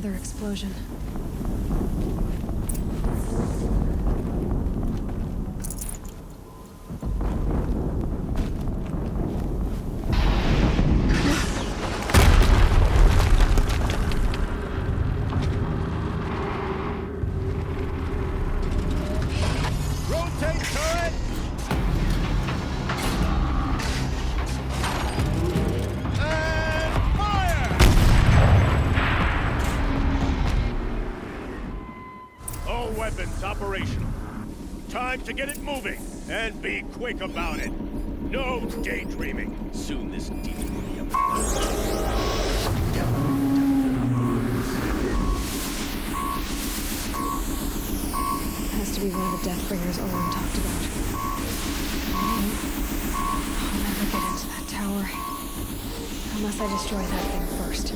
Another explosion. Operational. Time to get it moving, and be quick about it. No daydreaming. Soon this demon will be up. Has to be one of the Deathbringers Owen talked about. I'll never get into that tower. Unless I destroy that thing first.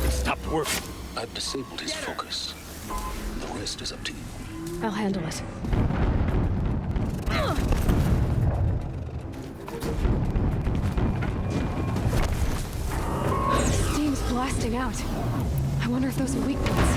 Stopped working. I've disabled his focus. The rest is up to you. I'll handle it. Steam's blasting out. I wonder if those are weak points.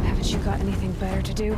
Haven't you got anything better to do?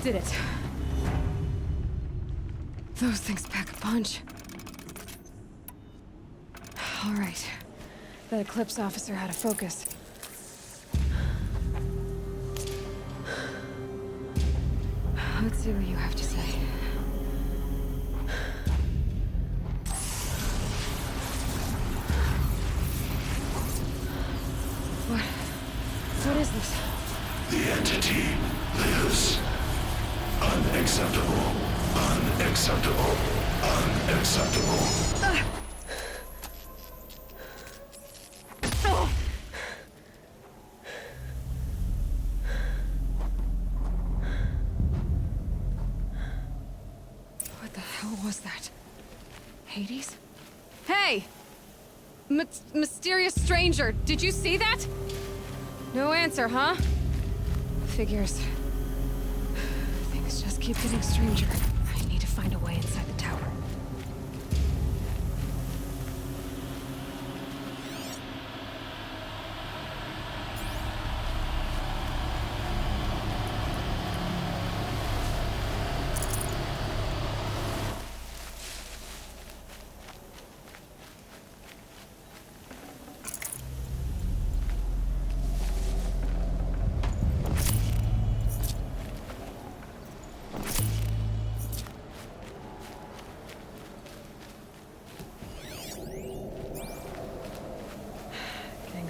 Did it. Those things pack a punch. All right. That Eclipse officer had a focus. see what you have to say. What is this? The entity lives. Unacceptable. Unacceptable. Unacceptable. What the hell was that? Hades? Hey! Mysterious stranger, did you see that? No answer, huh? Figures. Things just keep getting stranger. I need to find a way inside the tower.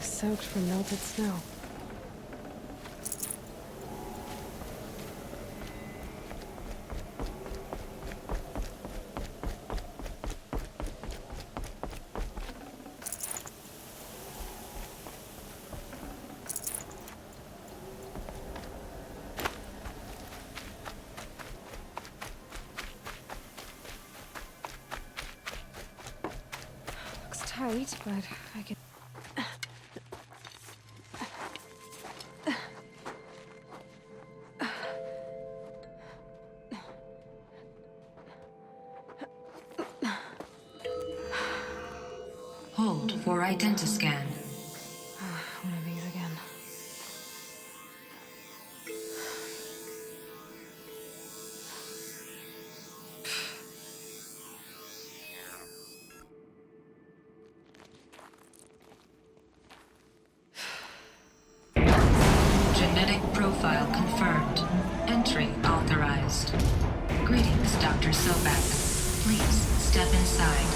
Soaked from melted snow. Looks tight, but I can... Hold for identiscan. One of these again. Genetic profile confirmed. Entry authorized. Greetings, Dr. Sobek. Please step inside.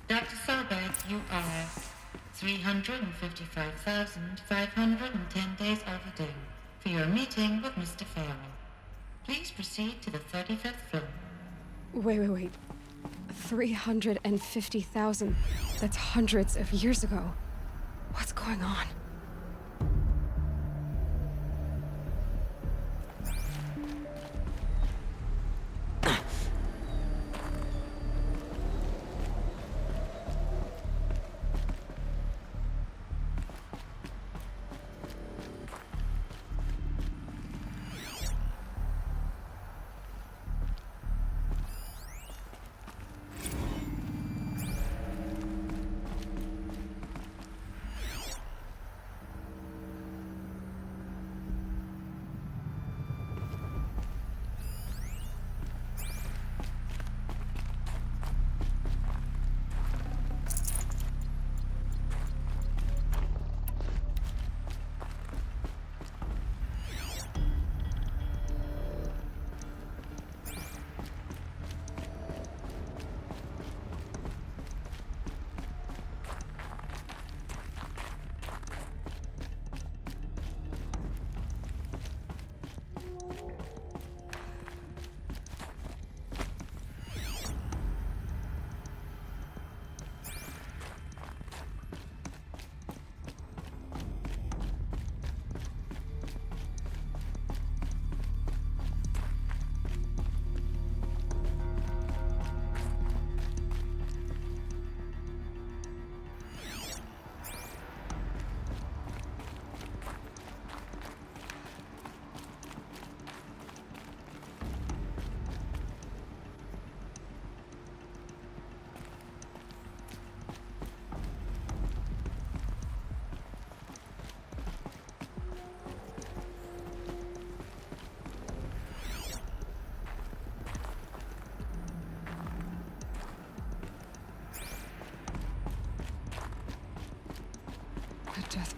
Dr. Sobek, you are 355,510 days overdue for your meeting with Mr. Farrell. Please proceed to the 35th floor. Wait. 350,000. That's hundreds of years ago. What's going on?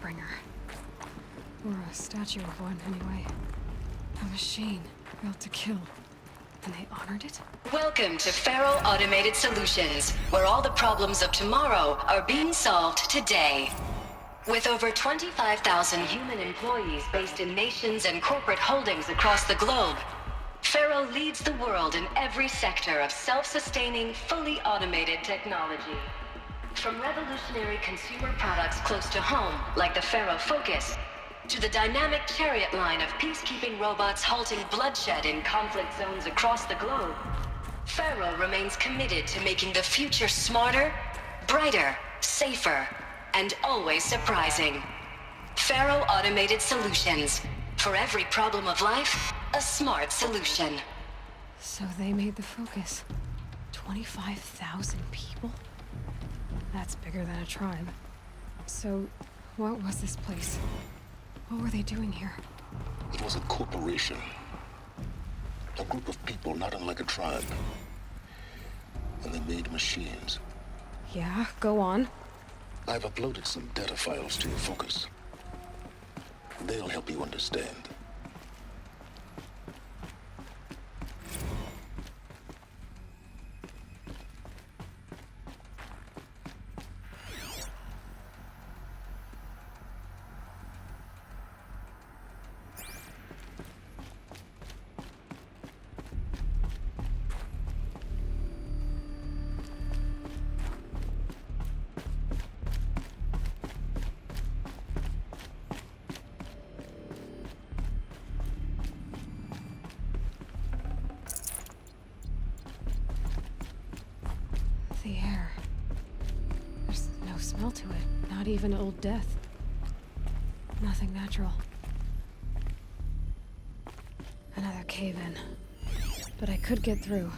Deathbringer. Or a statue of one, anyway. A machine built to kill. And they honored it? Welcome to Faro Automated Solutions, where all the problems of tomorrow are being solved today. With over 25,000 human employees based in nations and corporate holdings across the globe, Faro leads the world in every sector of self-sustaining, fully automated technology. From revolutionary consumer products close to home, like the Faro Focus, to the dynamic chariot line of peacekeeping robots halting bloodshed in conflict zones across the globe, Faro remains committed to making the future smarter, brighter, safer, and always surprising. Faro Automated Solutions. For every problem of life, a smart solution. So they made the Focus. 25,000 people? That's bigger than a tribe. So, what was this place? What were they doing here? It was a corporation. A group of people not unlike a tribe. And they made machines. Yeah, go on. I've uploaded some data files to your Focus. They'll help you understand. The air. There's no smell to it. Not even old death. Nothing natural. Another cave-in. But I could get through.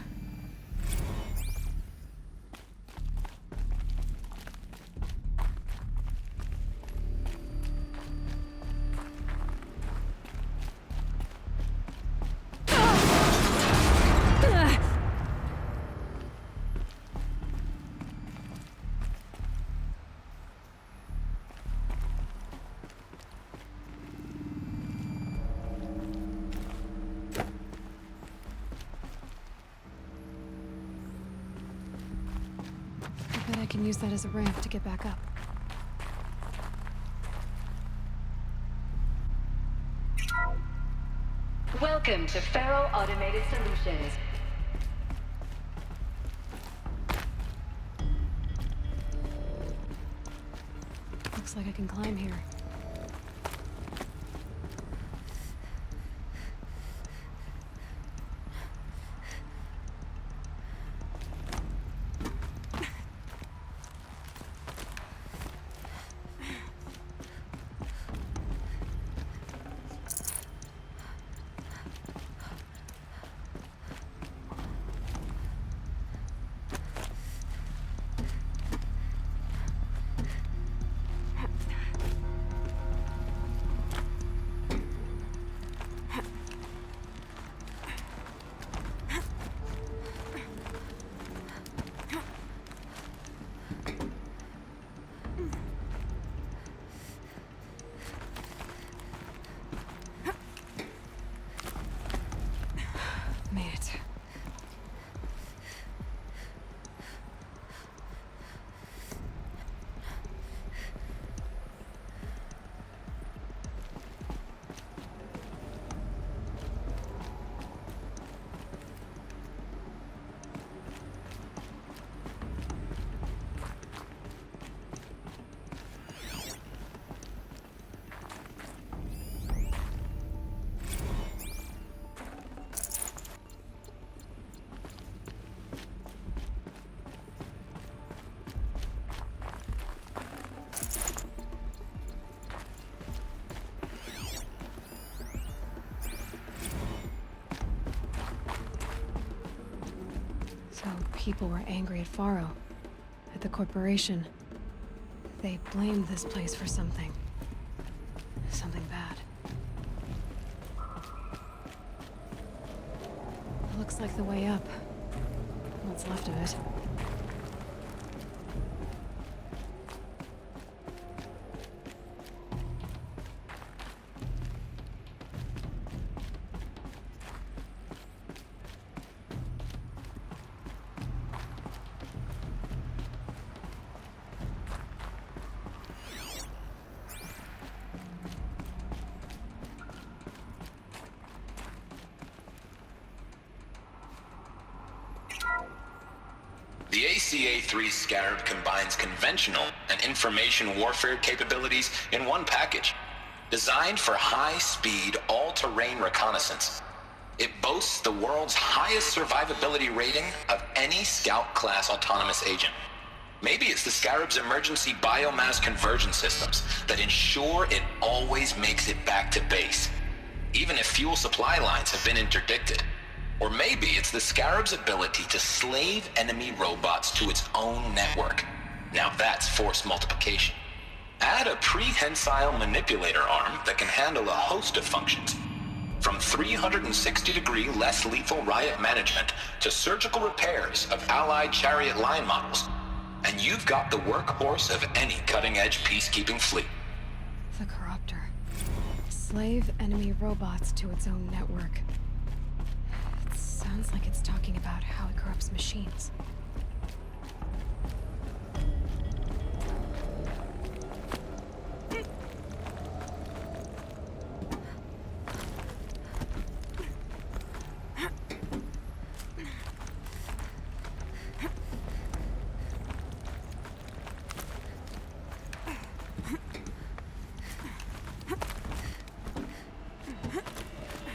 I can use that as a ramp to get back up. Welcome to Faro Automated Solutions. Looks like I can climb here. Made it. So people were angry at Faro, at the corporation. They blamed this place for something. Something bad. Looks like the way up. What's left of it. HCA-3 Scarab combines conventional and information warfare capabilities in one package. Designed for high-speed, all-terrain reconnaissance, it boasts the world's highest survivability rating of any Scout-class autonomous agent. Maybe it's the Scarab's emergency biomass conversion systems that ensure it always makes it back to base, even if fuel supply lines have been interdicted. Or maybe it's the Scarab's ability to slave enemy robots to its own network. Now that's force multiplication. Add a prehensile manipulator arm that can handle a host of functions, from 360-degree less lethal riot management to surgical repairs of Allied chariot line models, and you've got the workhorse of any cutting-edge peacekeeping fleet. The Corruptor. Slave enemy robots to its own network. It sounds like it's talking about how it corrupts machines.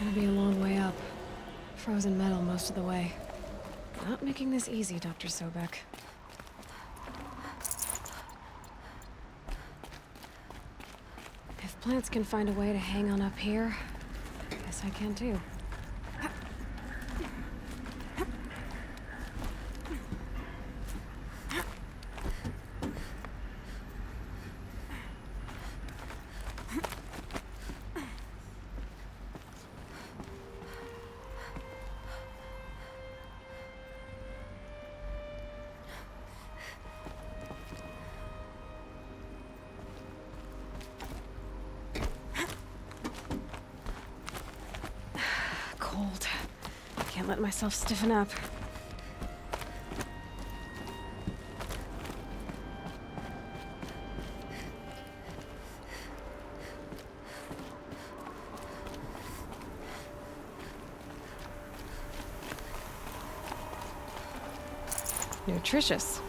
It'll be a long way up. Frozen metal most of the way. Not making this easy, Dr. Sobek. If plants can find a way to hang on up here, guess I can too. Cold. Can't let myself stiffen up. Nutritious.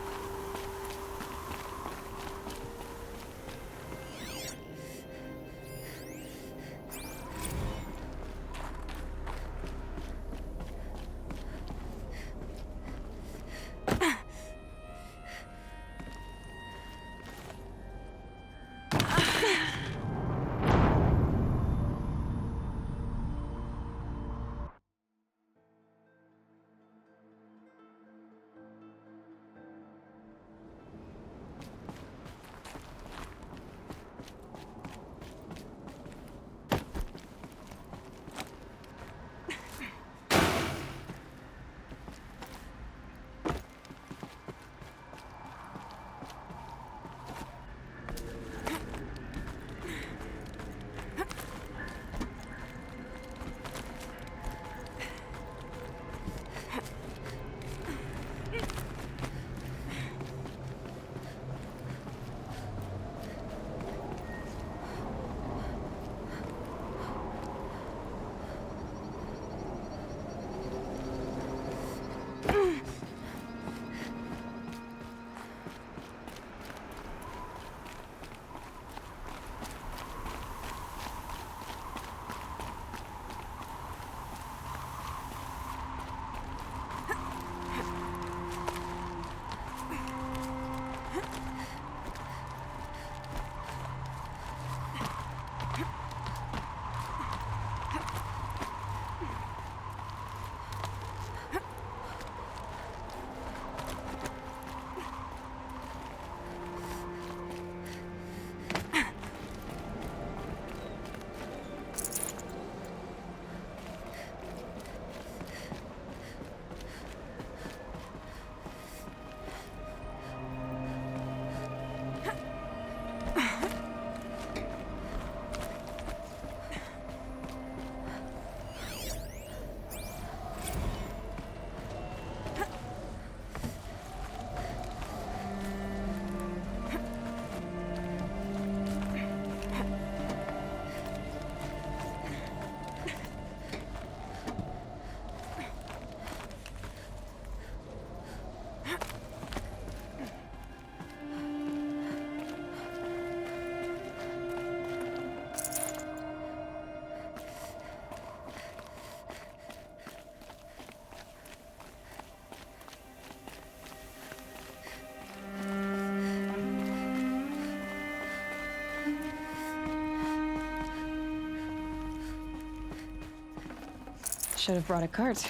Should have brought a cart.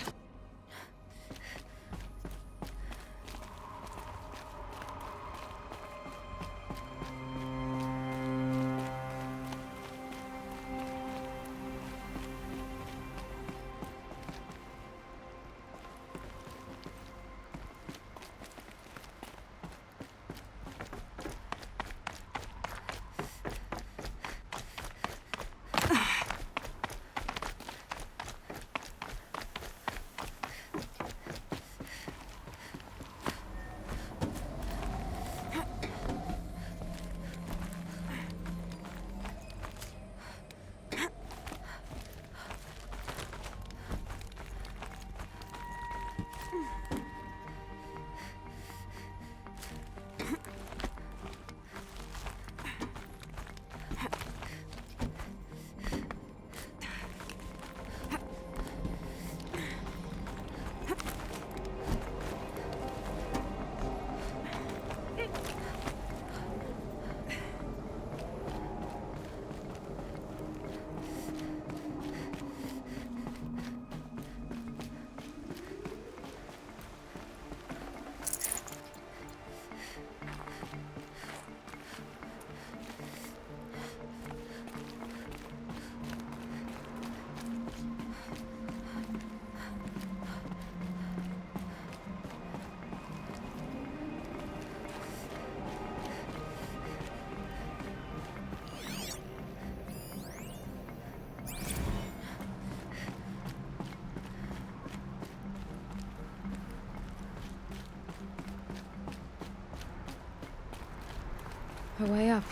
A way up.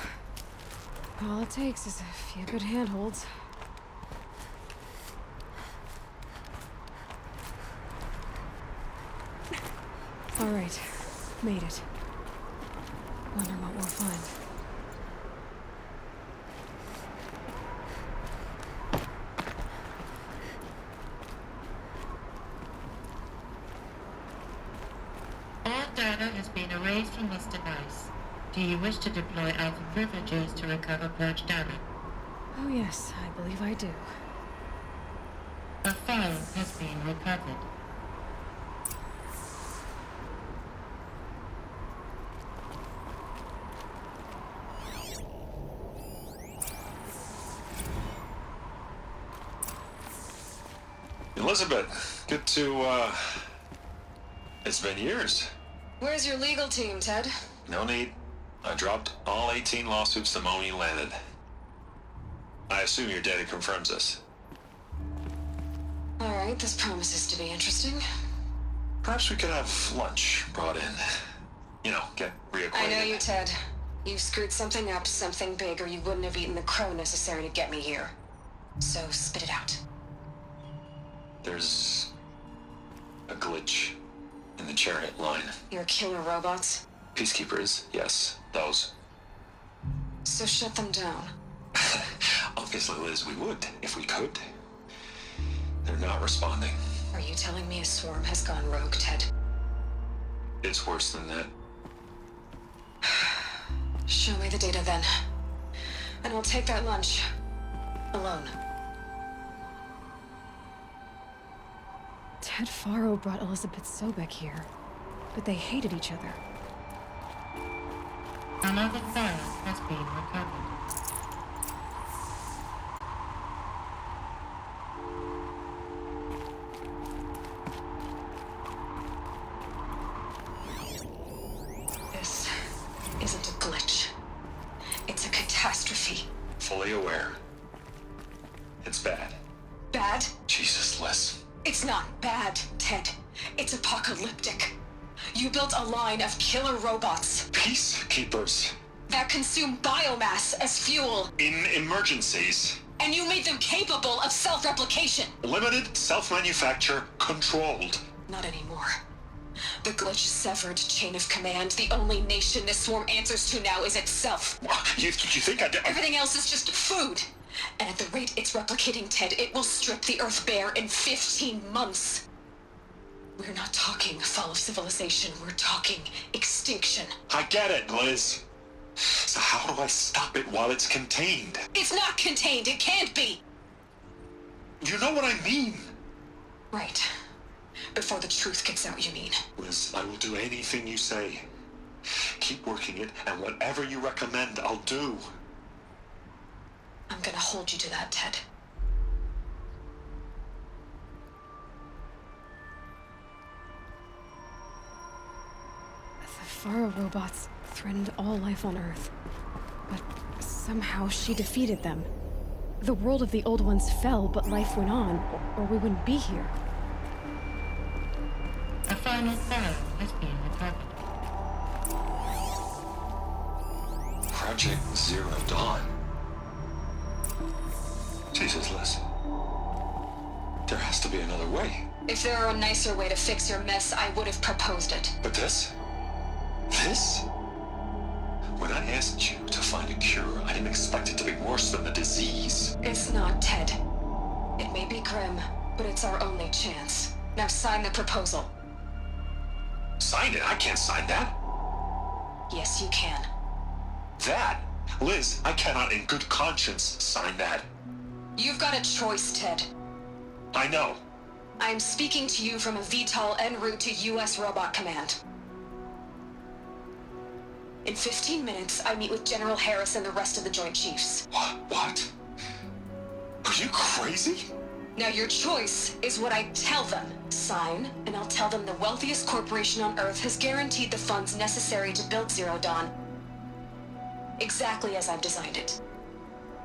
All it takes is a few good handholds. All right, made it. Wonder what we'll find. All data has been erased from this device. Do you wish to deploy Alpha privileges to recover purged data? Oh yes, I believe I do. A file has been recovered. Elizabeth, good to, it's been years. Where's your legal team, Ted? No need. I dropped all 18 lawsuits the moment you landed. I assume your data confirms this. All right, this promises to be interesting. Perhaps we could have lunch brought in. You know, get reacquainted. I know you, Ted. You screwed something up, something big, or you wouldn't have eaten the crow necessary to get me here. So spit it out. There's a glitch in the chariot line. Your killer robots? Peacekeepers, yes, those. So shut them down. Obviously, Liz, we would, if we could. They're not responding. Are you telling me a swarm has gone rogue, Ted? It's worse than that. Show me the data then. And I'll take that lunch. Alone. Ted Faro brought Elizabeth Sobek here, but they hated each other. Another file has been recovered. This isn't a glitch. It's a catastrophe. Fully aware. It's bad. Bad? Jesus, Liz. It's not bad, Ted. It's apocalyptic. You built a line of killer robots Peacekeepers. that consume biomass as fuel, In emergencies. and you made them capable of self-replication. Limited, self-manufacture, controlled. Not anymore. The glitch severed chain of command. The only nation this swarm answers to now is itself. You think I did? Everything else is just food. And at the rate it's replicating, Ted, it will strip the Earth bare in 15 months. We're not talking fall of civilization. We're talking extinction. I get it, Liz. So how do I stop it while it's contained? It's not contained. It can't be. You know what I mean. Right. Before the truth kicks out, you mean? Liz, I will do anything you say. Keep working it, and whatever you recommend, I'll do. I'm gonna hold you to that, Ted. The Pharaoh robots threatened all life on Earth. But somehow she defeated them. The world of the old ones fell, but life went on, or we wouldn't be here. A final Pharaoh has been recovered. Project Zero Dawn. Jesus, Liz. There has to be another way. If there were a nicer way to fix your mess, I would have proposed it. But this? This? When I asked you to find a cure, I didn't expect it to be worse than the disease. It's not, Ted. It may be grim, but it's our only chance. Now sign the proposal. Sign it? I can't sign that. Yes, you can. That? Liz, I cannot in good conscience sign that. You've got a choice, Ted. I know. I'm speaking to you from a VTOL en route to U.S. Robot Command. In 15 minutes, I meet with General Harris and the rest of the Joint Chiefs. What? Are you crazy? Now your choice is what I tell them. Sign, and I'll tell them the wealthiest corporation on Earth has guaranteed the funds necessary to build Zero Dawn. Exactly as I've designed it.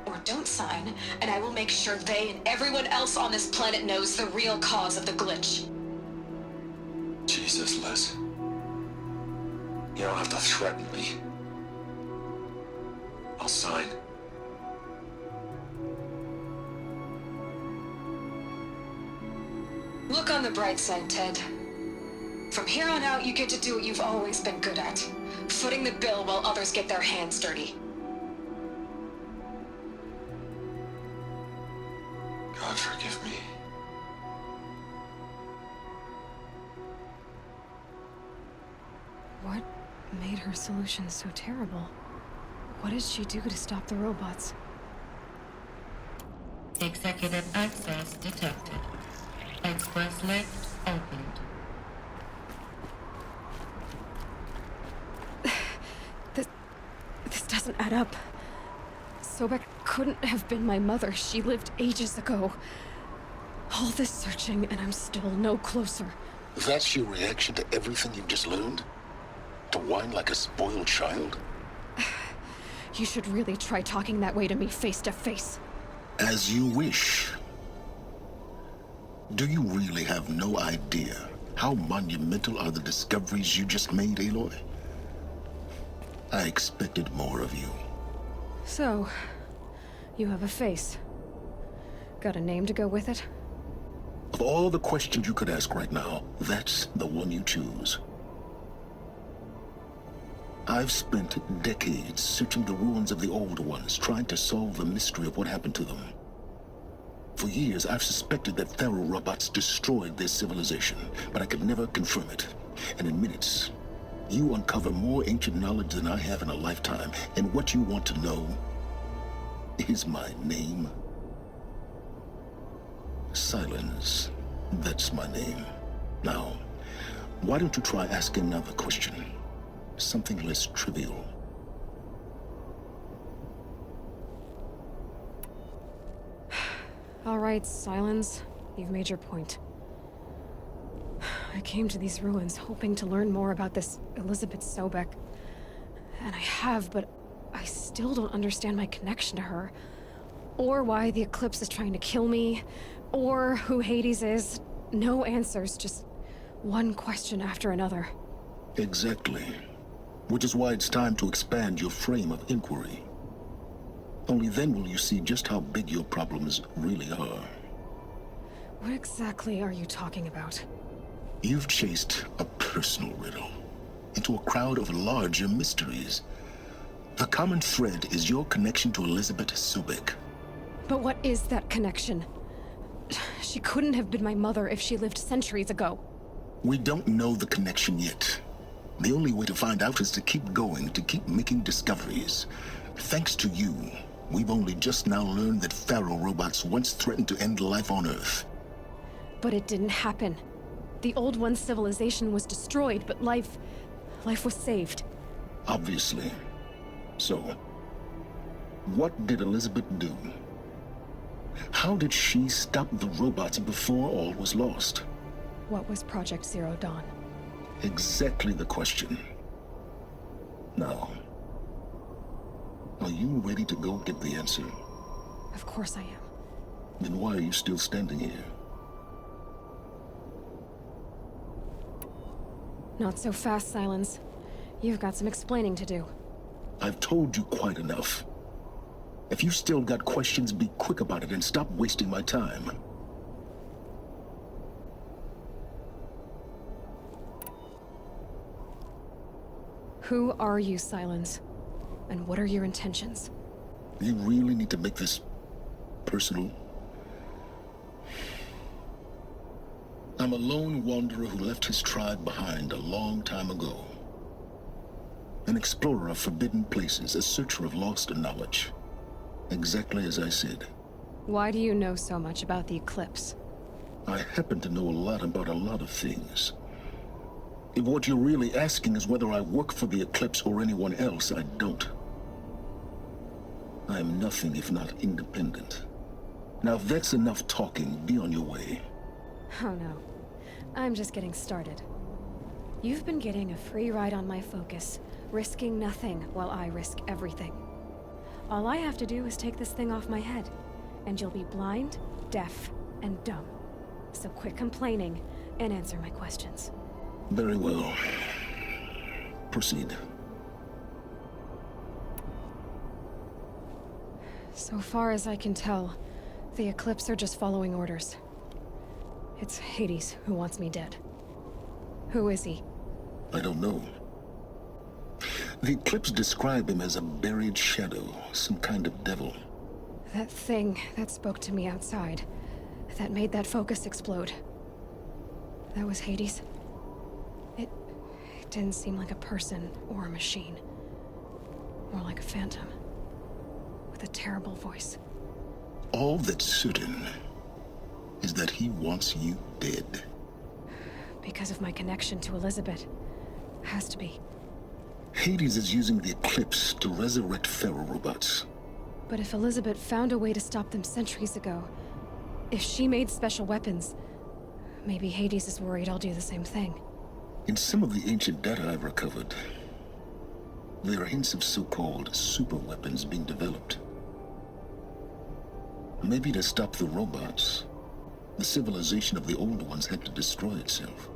Or don't sign, and I will make sure they and everyone else on this planet knows the real cause of the glitch. Jesus, Liz. You don't have to threaten me. I'll sign. Look on the bright side, Ted. From here on out, you get to do what you've always been good at. Footing the bill while others get their hands dirty. God forgive me. What made her solution so terrible? What did she do to stop the robots? Executive access detected. Express lift opened. This doesn't add up. Sobek couldn't have been my mother. She lived ages ago. All this searching, and I'm still no closer. That's your reaction to everything you've just learned? To whine like a spoiled child? You should really try talking that way to me face to face. As you wish. Do you really have no idea how monumental are the discoveries you just made, Aloy? I expected more of you. So, you have a face. Got a name to go with it? Of all the questions you could ask right now, that's the one you choose. I've spent decades searching the ruins of the old ones, trying to solve the mystery of what happened to them. For years, I've suspected that Pharaoh robots destroyed their civilization, but I could never confirm it. And in minutes, you uncover more ancient knowledge than I have in a lifetime, and what you want to know is my name. Silence. That's my name. Now, why don't you try asking another question? Something less trivial. All right, Silence. You've made your point. I came to these ruins hoping to learn more about this Elizabeth Sobek. And I have, but I still don't understand my connection to her. Or why the Eclipse is trying to kill me. Or who Hades is. No answers, just one question after another. Exactly. Which is why it's time to expand your frame of inquiry. Only then will you see just how big your problems really are. What exactly are you talking about? You've chased a personal riddle into a crowd of larger mysteries. The common thread is your connection to Elizabeth Sobek. But what is that connection? She couldn't have been my mother if she lived centuries ago. We don't know the connection yet. The only way to find out is to keep going, to keep making discoveries. Thanks to you, we've only just now learned that Pharaoh robots once threatened to end life on Earth. But it didn't happen. The Old One's civilization was destroyed, but life was saved. Obviously. So, what did Elizabeth do? How did she stop the robots before all was lost? What was Project Zero Dawn? Exactly the question. Now, are you ready to go get the answer? Of course I am. Then why are you still standing here? Not so fast, Silence. You've got some explaining to do. I've told you quite enough. If you still got questions, be quick about it and stop wasting my time. Who are you, Silence? And what are your intentions? You really need to make this personal? I'm a lone wanderer who left his tribe behind a long time ago. An explorer of forbidden places, a searcher of lost knowledge. Exactly as I said. Why do you know so much about the Eclipse? I happen to know a lot about a lot of things. If what you're really asking is whether I work for the Eclipse or anyone else, I don't. I am nothing if not independent. Now if that's enough talking, be on your way. Oh no. I'm just getting started. You've been getting a free ride on my focus, risking nothing while I risk everything. All I have to do is take this thing off my head, and you'll be blind, deaf, and dumb. So quit complaining and answer my questions. Very well. Proceed. So far as I can tell, the Eclipse are just following orders. It's Hades who wants me dead. Who is he? I don't know. The Eclipse describe him as a buried shadow, some kind of devil. That thing that spoke to me outside, that made that focus explode. That was Hades? It didn't seem like a person or a machine. More like a phantom. With a terrible voice. All that's certain is that he wants you dead. Because of my connection to Elizabeth. Has to be. Hades is using the Eclipse to resurrect feral robots. But if Elizabeth found a way to stop them centuries ago, if she made special weapons, maybe Hades is worried I'll do the same thing. In some of the ancient data I've recovered, there are hints of so-called super weapons being developed. Maybe to stop the robots, the civilization of the old ones had to destroy itself.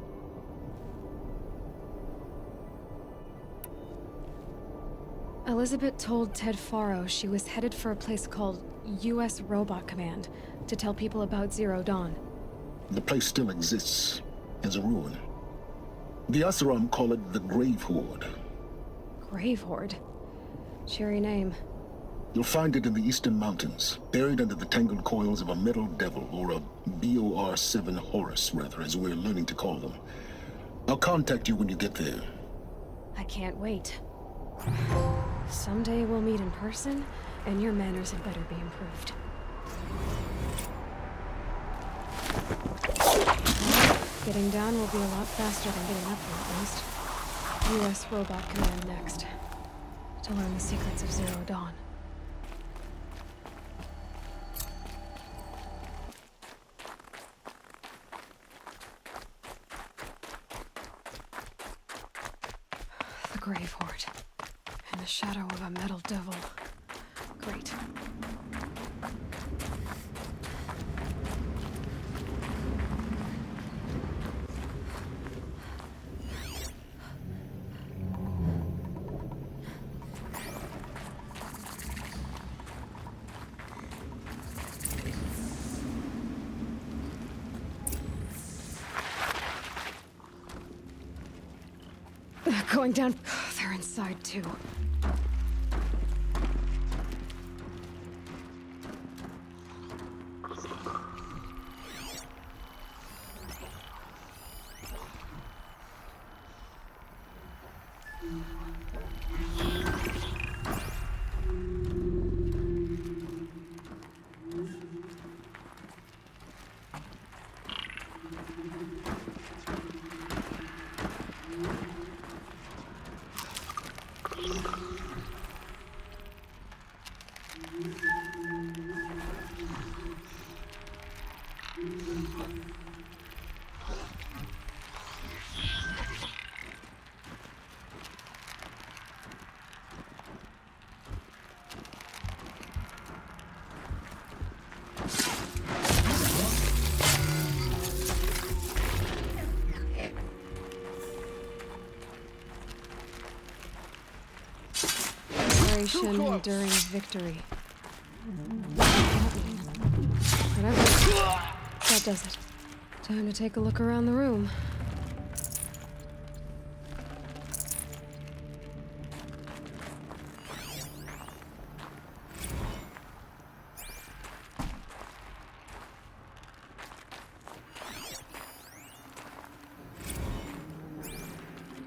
Elizabeth told Ted Faro she was headed for a place called U.S. Robot Command to tell people about Zero Dawn. The place still exists, as a ruin. The Asaram call it the Grave Horde. Grave Horde? Cheery name. You'll find it in the eastern mountains, buried under the tangled coils of a metal devil, or a BOR-7 Horus, rather, as we're learning to call them. I'll contact you when you get there. I can't wait. Someday we'll meet in person, and your manners had better be improved. Getting down will be a lot faster than getting up here, at least. U.S. Robot Command next. To learn the secrets of Zero Dawn. The Grave Horde. In the shadow of a metal devil. Great. Going down. They're inside too. Operation Enduring Victory. Whatever. That does it. Time to take a look around the room.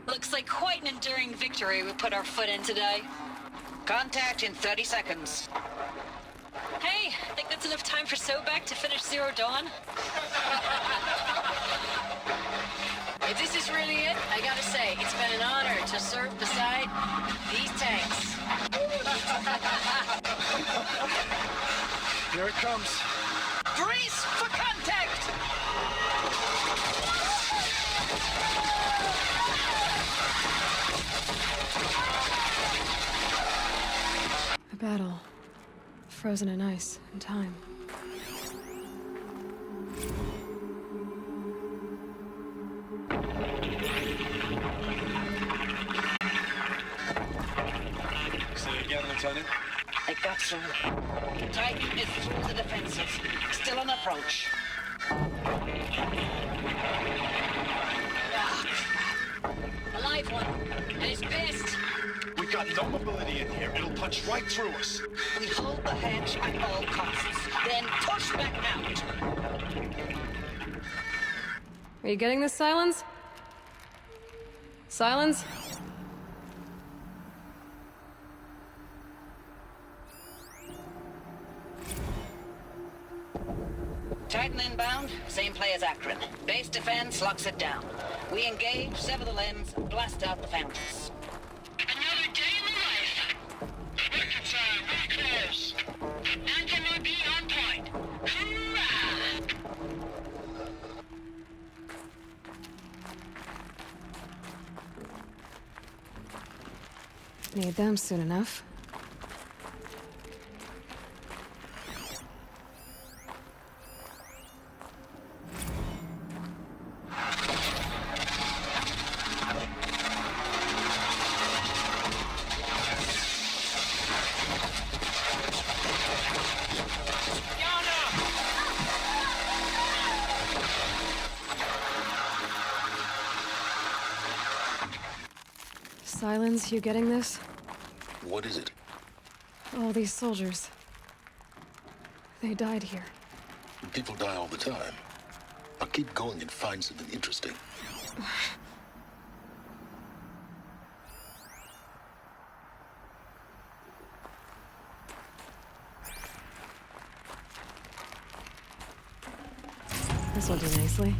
Looks like quite an enduring victory we put our foot in today. Contact in 30 seconds. Hey, think that's enough time for Sobek to finish Zero Dawn? If this is really it, I gotta say, it's been an honor to serve beside these tanks. Here it comes. Brace for contact! A battle. Frozen in ice and time. Say it again, Lieutenant. I got some. Titan is through the defenses. Still on approach. A live one, and it's pissed. We got no mobility in here. It'll punch right through us. We hold the hedge at all costs, then push back out. Are you getting this, Silence? Silence? Titan inbound, same play as Akron. Base defense locks it down. We engage, sever the limbs, blast out the fountains. Another day in the life. Record time, very close. Anthem will be on point. Hoorah! Need them soon enough. Silence, you getting this? What is it? All these soldiers. They died here. People die all the time. I'll keep going and find something interesting. This will do nicely.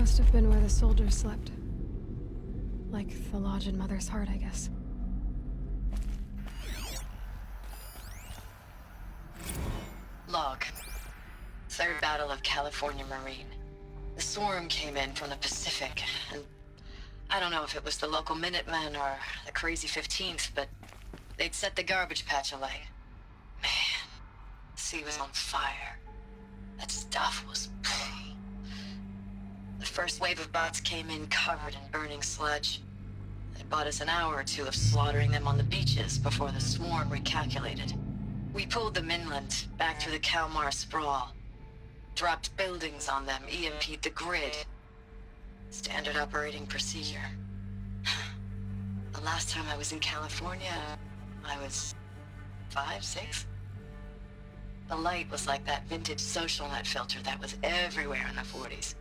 Must have been where the soldiers slept. Like the lodge in Mother's Heart, I guess. Log. Third Battle of California Marine. The swarm came in from the Pacific, and I don't know if it was the local Minutemen or the crazy 15th, but they'd set the garbage patch alight. Man, the sea was on fire. That stuff was... The first wave of bots came in covered in burning sludge. It bought us an hour or two of slaughtering them on the beaches before the swarm recalculated. We pulled them inland, back through the Kalmar sprawl. Dropped buildings on them, EMP'd the grid. Standard operating procedure. The last time I was in California, I was 5, 6? The light was like that vintage social net filter that was everywhere in the 40s.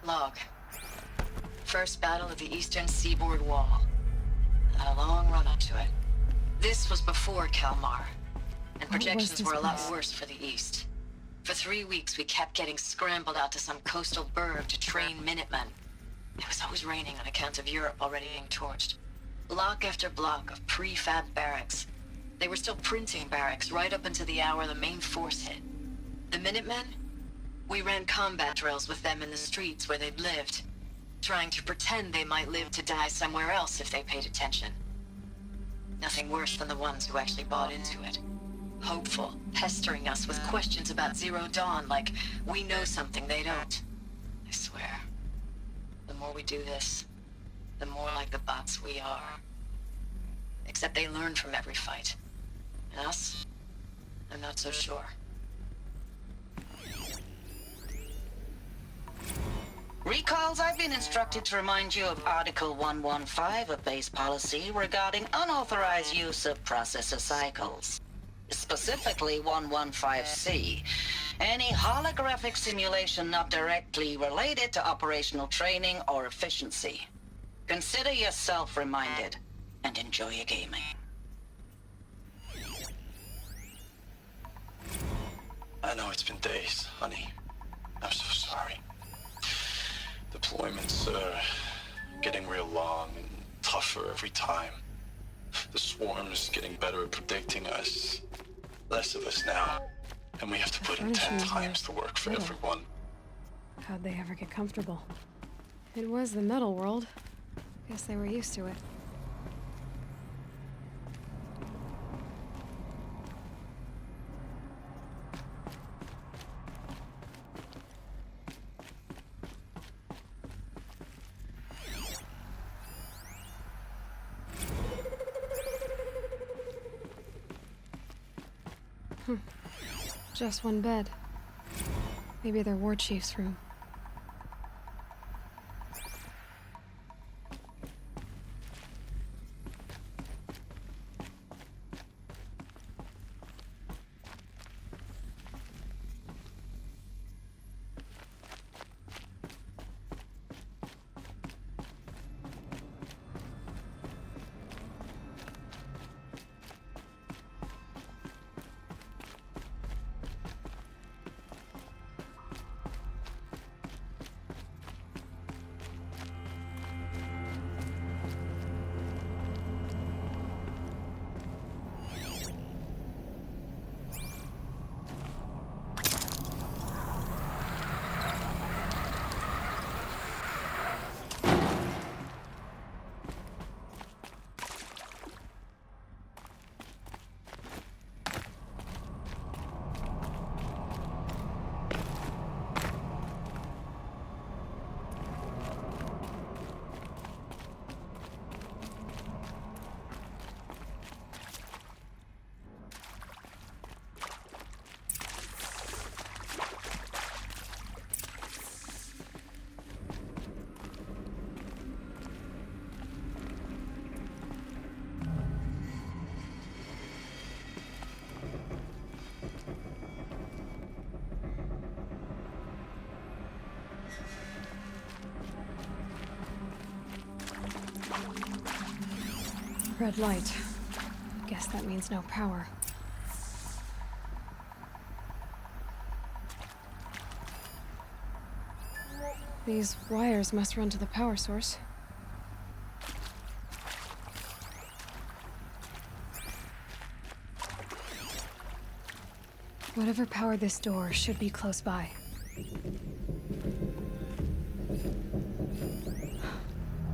Log. First battle of the eastern seaboard wall. Had a long run up to it. This was before Kalmar, and projections were a lot worse for the east. For 3 weeks, we kept getting scrambled out to some coastal burg to train Minutemen. It was always raining on account of Europe already being torched. Block after block of prefab barracks. They were still printing barracks right up until the hour the main force hit. The Minutemen? We ran combat drills with them in the streets where they'd lived, trying to pretend they might live to die somewhere else if they paid attention. Nothing worse than the ones who actually bought into it. Hopeful, pestering us with questions about Zero Dawn like we know something they don't. I swear, the more we do this, the more like the bots we are. Except they learn from every fight. And us? I'm not so sure. Recalls, I've been instructed to remind you of Article 115 of base policy regarding unauthorized use of processor cycles. Specifically 115C. Any holographic simulation not directly related to operational training or efficiency. Consider yourself reminded, and enjoy your gaming. I know it's been days, honey. I'm so sorry. Deployments are getting real long and tougher every time. The swarm is getting better at predicting us. Less of us now. And we have to put in 10 times the work for everyone. How'd they ever get comfortable? It was the metal world. Guess they were used to it. Just one bed. Maybe their war chief's room. Red light. Guess that means no power. These wires must run to the power source. Whatever powered this door should be close by.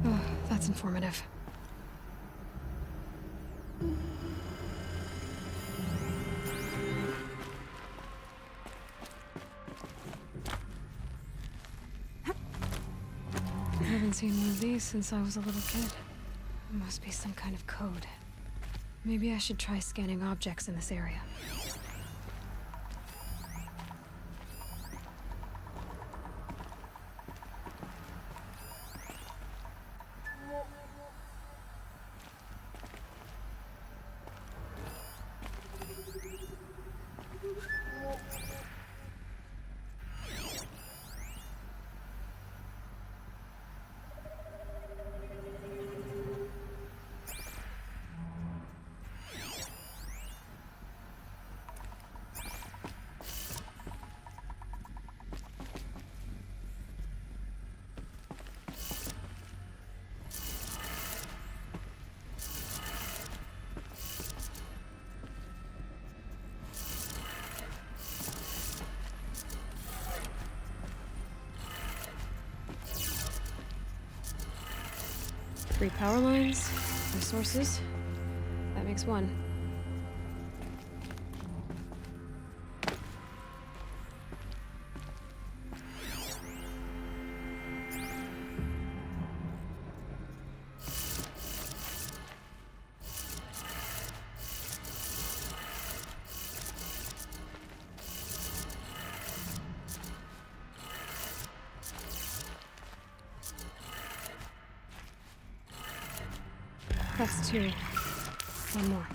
Oh, that's informative. I haven't seen one of these since I was a little kid. It must be some kind of code. Maybe I should try scanning objects in this area. Three power lines, three sources. That makes one. That's two. One more.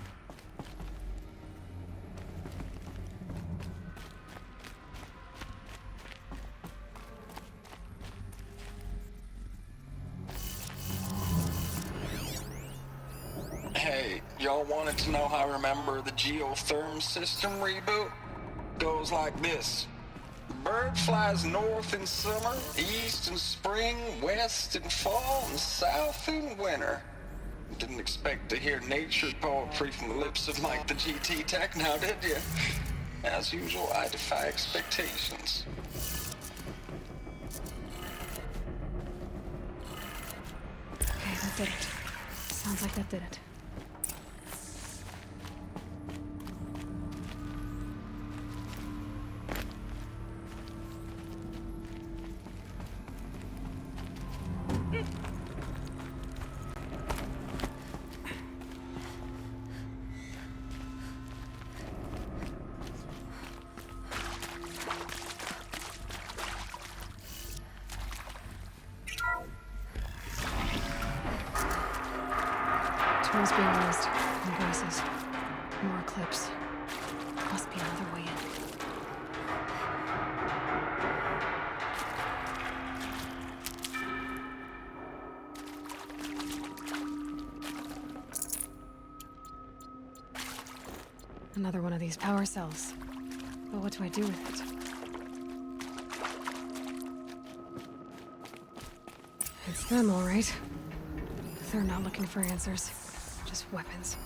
Hey, y'all wanted to know how I remember the geotherm system reboot? Goes like this. Bird flies north in summer, east in spring, west in fall, and south in winter. Didn't expect to hear nature poetry from the lips of Mike the GT Tech now, did you? As usual, I defy expectations. Okay, that did it. Sounds like that did it. Tools being used. Embraces. More clips. Must be another way in. Another one of these power cells. But what do I do with it? It's them, all right. They're not looking for answers. Just weapons.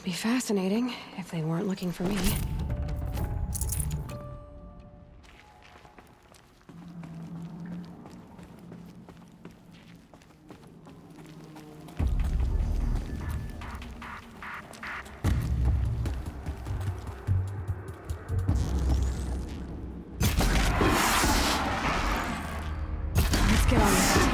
be fascinating if they weren't looking for me. Let's get on with it.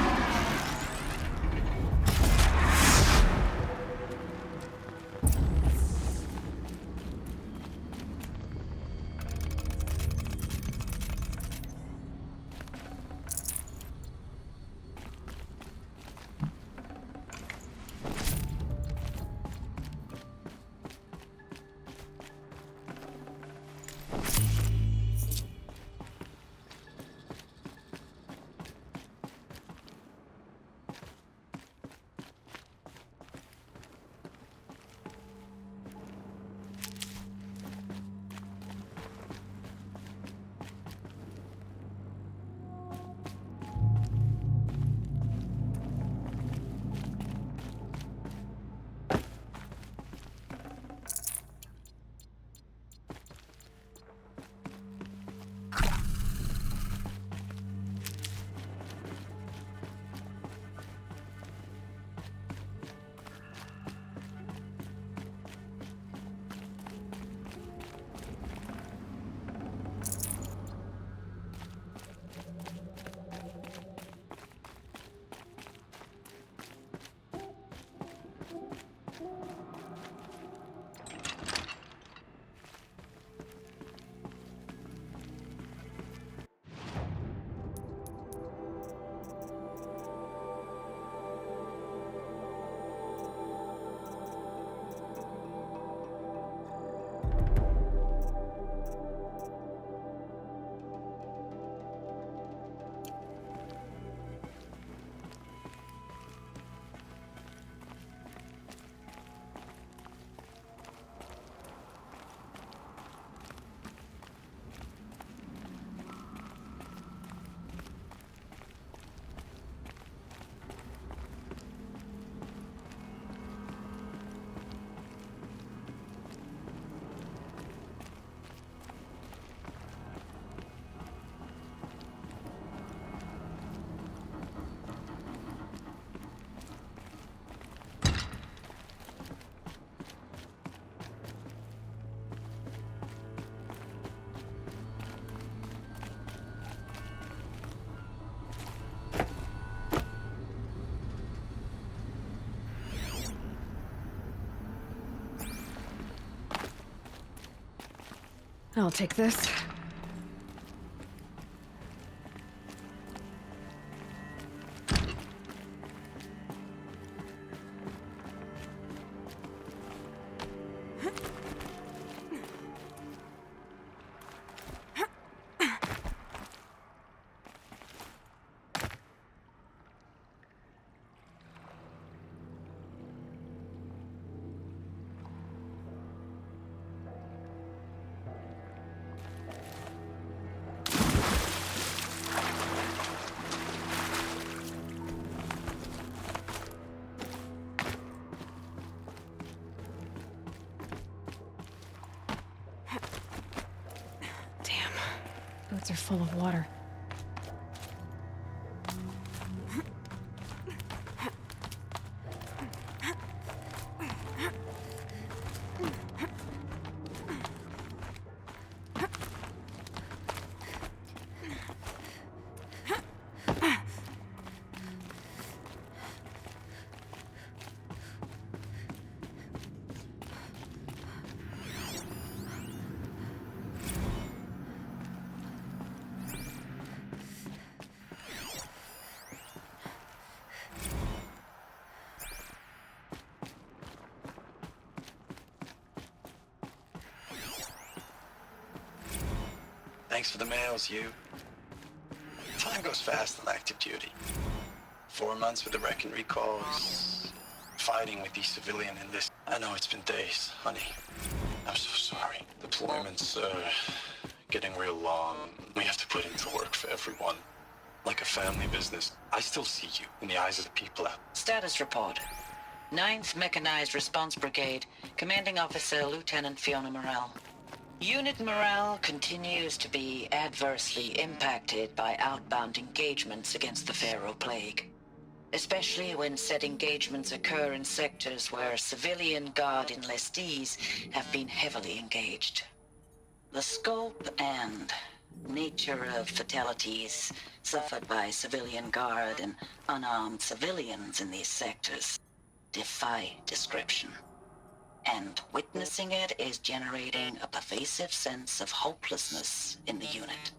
I'll take this. Boots are full of water. Thanks for the mails, you. Time goes fast on active duty. 4 months with the wreck and recalls, fighting with these civilian enlists. I know it's been days, honey. I'm so sorry. Deployments are getting real long. We have to put into work for everyone. Like a family business. I still see you in the eyes of the people out. Status report. 9th Mechanized Response Brigade, Commanding Officer Lieutenant Fiona Morrell. Unit morale continues to be adversely impacted by outbound engagements against the Pharaoh Plague, especially when said engagements occur in sectors where civilian guard enlistees have been heavily engaged. The scope and nature of fatalities suffered by civilian guard and unarmed civilians in these sectors defy description. And witnessing it is generating a pervasive sense of hopelessness in the unit.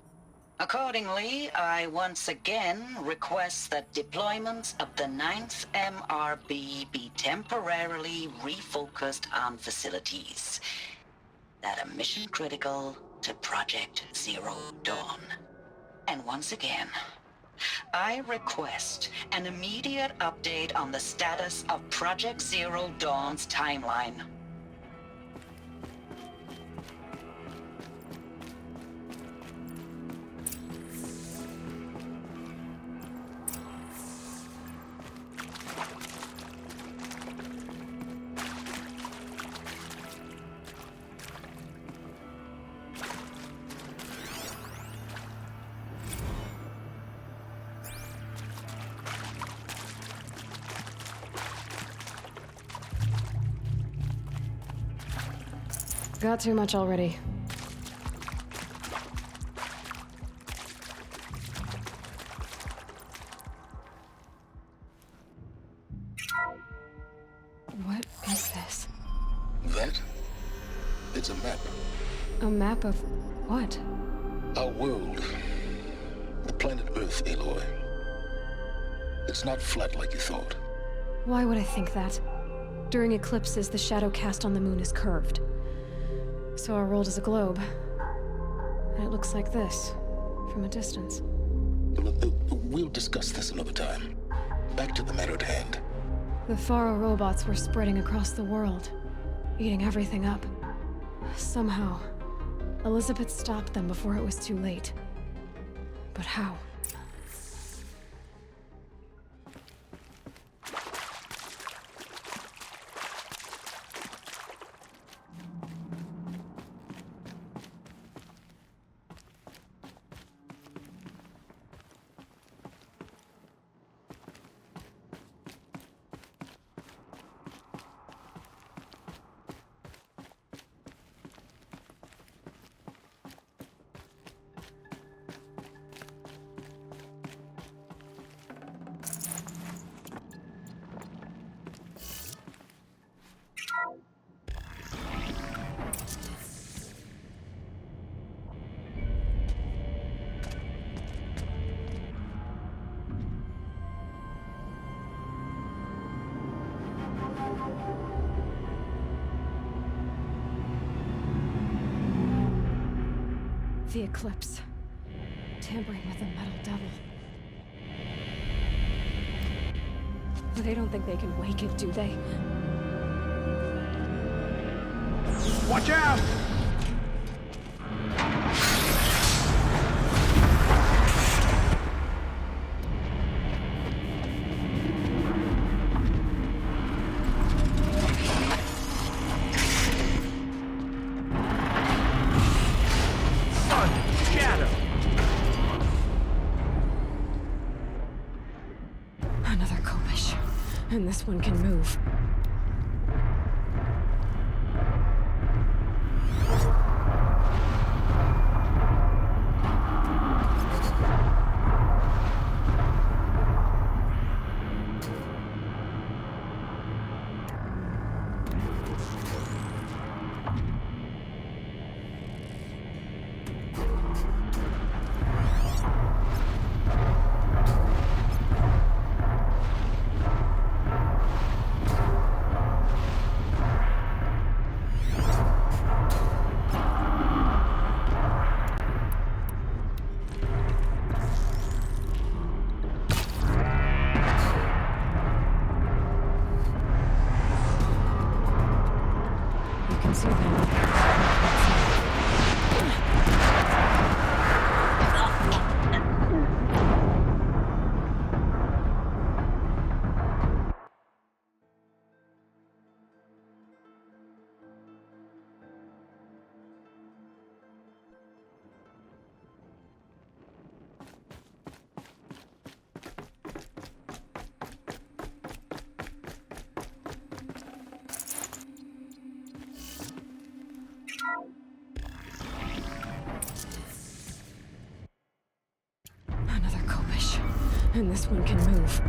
Accordingly, I once again request that deployments of the 9th MRB be temporarily refocused on facilities that are mission critical to Project Zero Dawn. And once again, I request an immediate update on the status of Project Zero Dawn's timeline. Got too much already. What is this? That? It's a map. A map of what? Our world. The planet Earth, Aloy. It's not flat like you thought. Why would I think that? During eclipses, the shadow cast on the moon is curved. So our world is a globe. And it looks like this, from a distance. We'll discuss this another time. Back to the matter at hand. The Pharaoh robots were spreading across the world, eating everything up. Somehow, Elizabeth stopped them before it was too late. But how? The eclipse. Tampering with the metal devil. They don't think they can wake it, do they? Watch out! Another Kopish. And this one can move. And this one can move.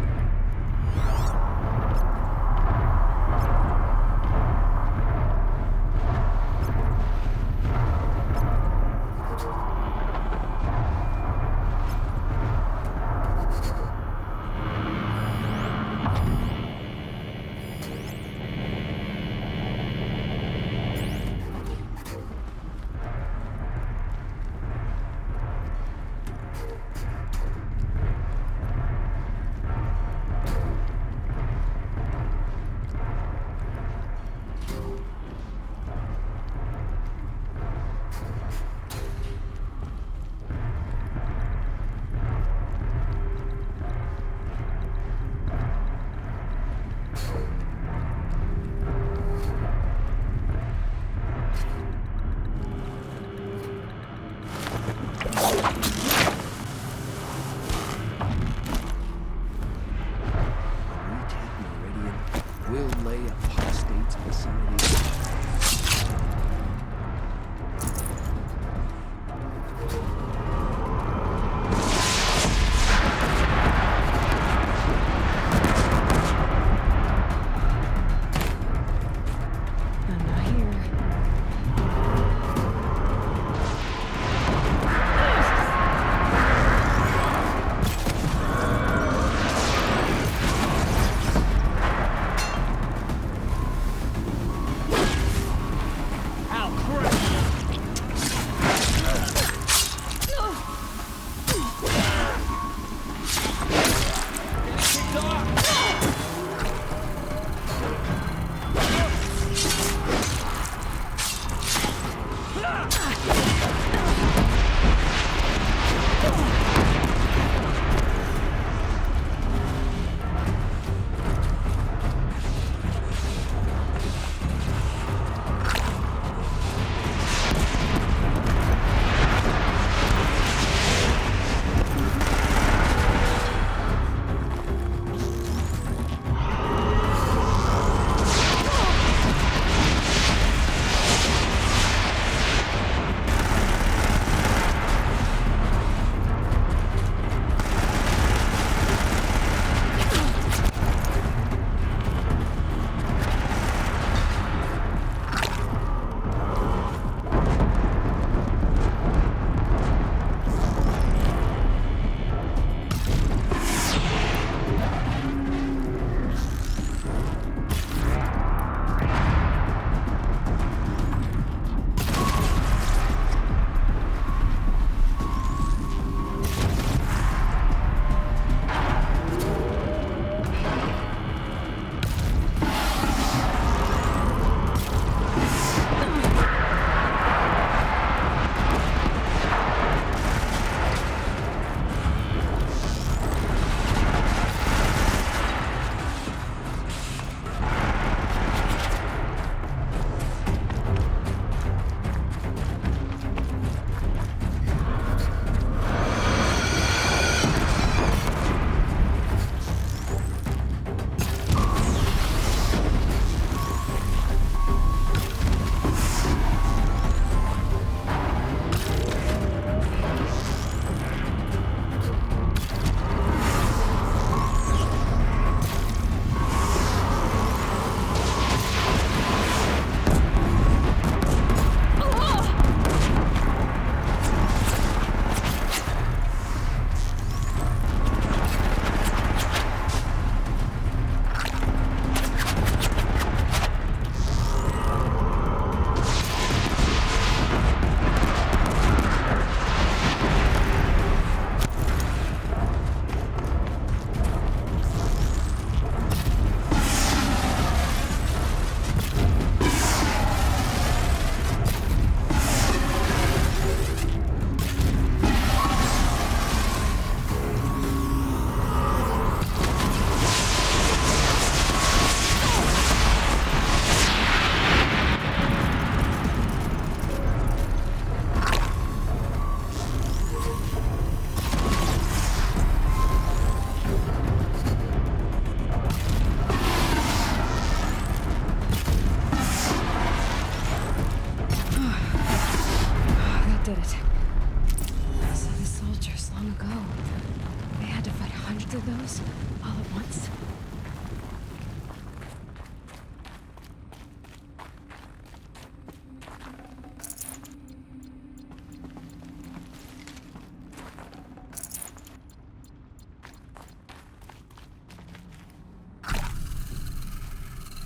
All at once?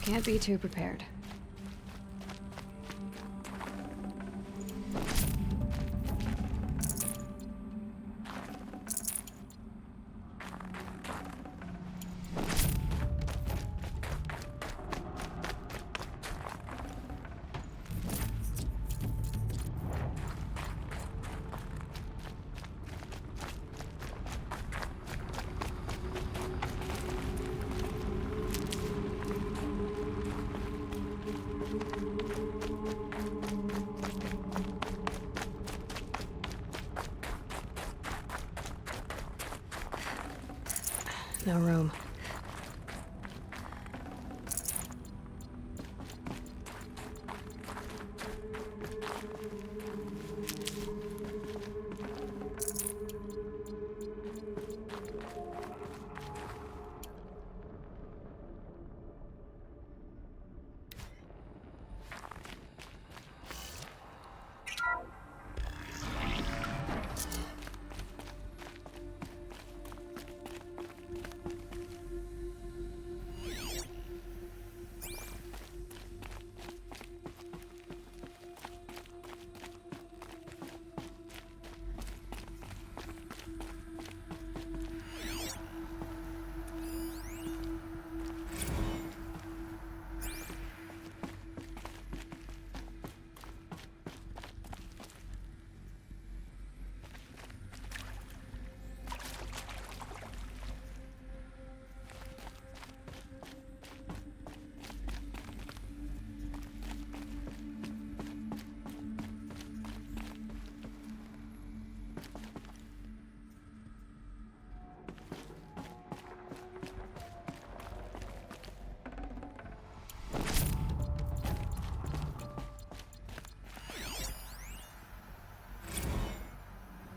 Can't be too prepared. No room.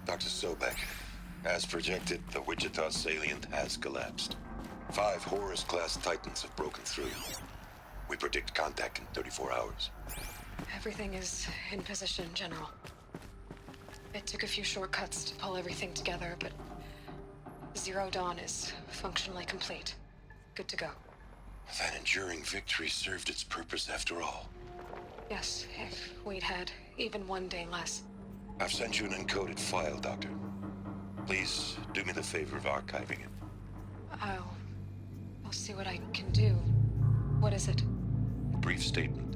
Dr. Sobek, as projected, the Wichita salient has collapsed. 5 Horus-class Titans have broken through. We predict contact in 34 hours. Everything is in position, General. It took a few shortcuts to pull everything together, but Zero Dawn is functionally complete. Good to go. That enduring victory served its purpose after all. Yes, if we'd had even one day less. I've sent you an encoded file, Doctor. Please do me the favor of archiving it. I'll see what I can do. What is it? A brief statement.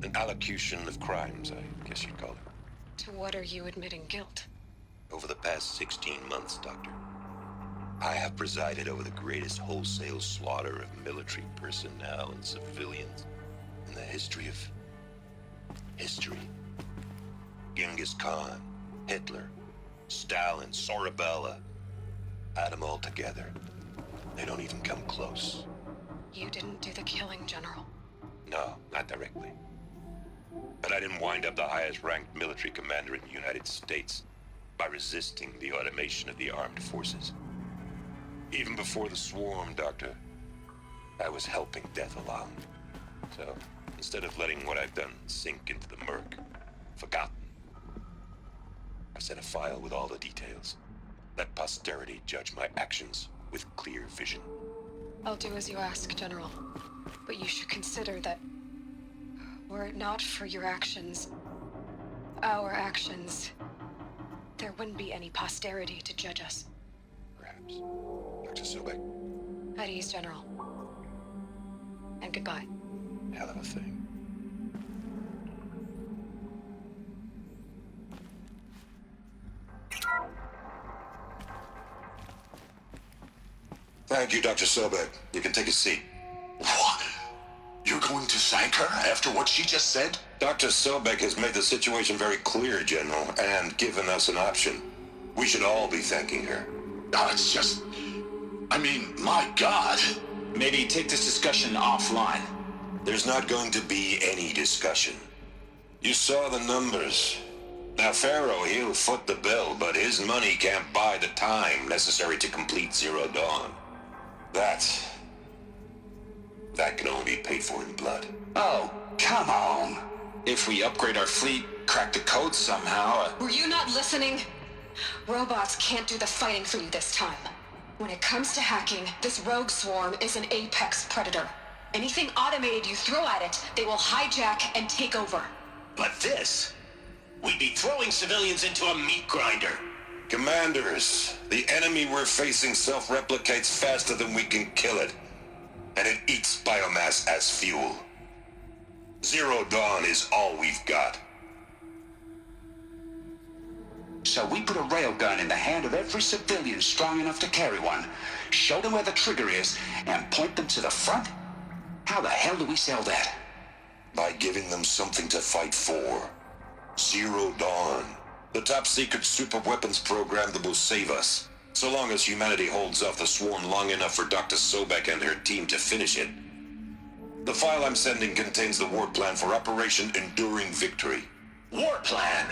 An allocution of crimes, I guess you'd call it. To what are you admitting guilt? Over the past 16 months, Doctor, I have presided over the greatest wholesale slaughter of military personnel and civilians in the history of history. Genghis Khan, Hitler, Stalin, Sorabella. Add them all together. They don't even come close. You didn't do the killing, General. No, not directly. But I didn't wind up the highest-ranked military commander in the United States by resisting the automation of the armed forces. Even before the swarm, Doctor, I was helping death along. So, instead of letting what I've done sink into the murk, forgotten, I sent a file with all the details. Let posterity judge my actions with clear vision. I'll do as you ask, General. But you should consider that were it not for your actions, our actions, there wouldn't be any posterity to judge us. Perhaps. Dr. Sobek. At ease, General. And goodbye. Hell of a thing. Thank you, Dr. Sobek. You can take a seat. What? You're going to thank her after what she just said? Dr. Sobek has made the situation very clear, General, and given us an option. We should all be thanking her. Oh, it's just... I mean, my God. Maybe take this discussion offline. There's not going to be any discussion. You saw the numbers. Now, Pharaoh, he'll foot the bill, but his money can't buy the time necessary to complete Zero Dawn. That can only be paid for in blood. Oh, come on. If we upgrade our fleet, crack the code somehow... Were you not listening? Robots can't do the fighting for you this time. When it comes to hacking, this rogue swarm is an apex predator. Anything automated you throw at it, they will hijack and take over. But this... we'd be throwing civilians into a meat grinder. Commanders, the enemy we're facing self-replicates faster than we can kill it. And it eats biomass as fuel. Zero Dawn is all we've got. So we put a railgun in the hand of every civilian strong enough to carry one, show them where the trigger is, and point them to the front? How the hell do we sell that? By giving them something to fight for. Zero Dawn. The top-secret super-weapons program that will save us. So long as humanity holds off the swarm long enough for Dr. Sobek and her team to finish it. The file I'm sending contains the war plan for Operation Enduring Victory. War plan?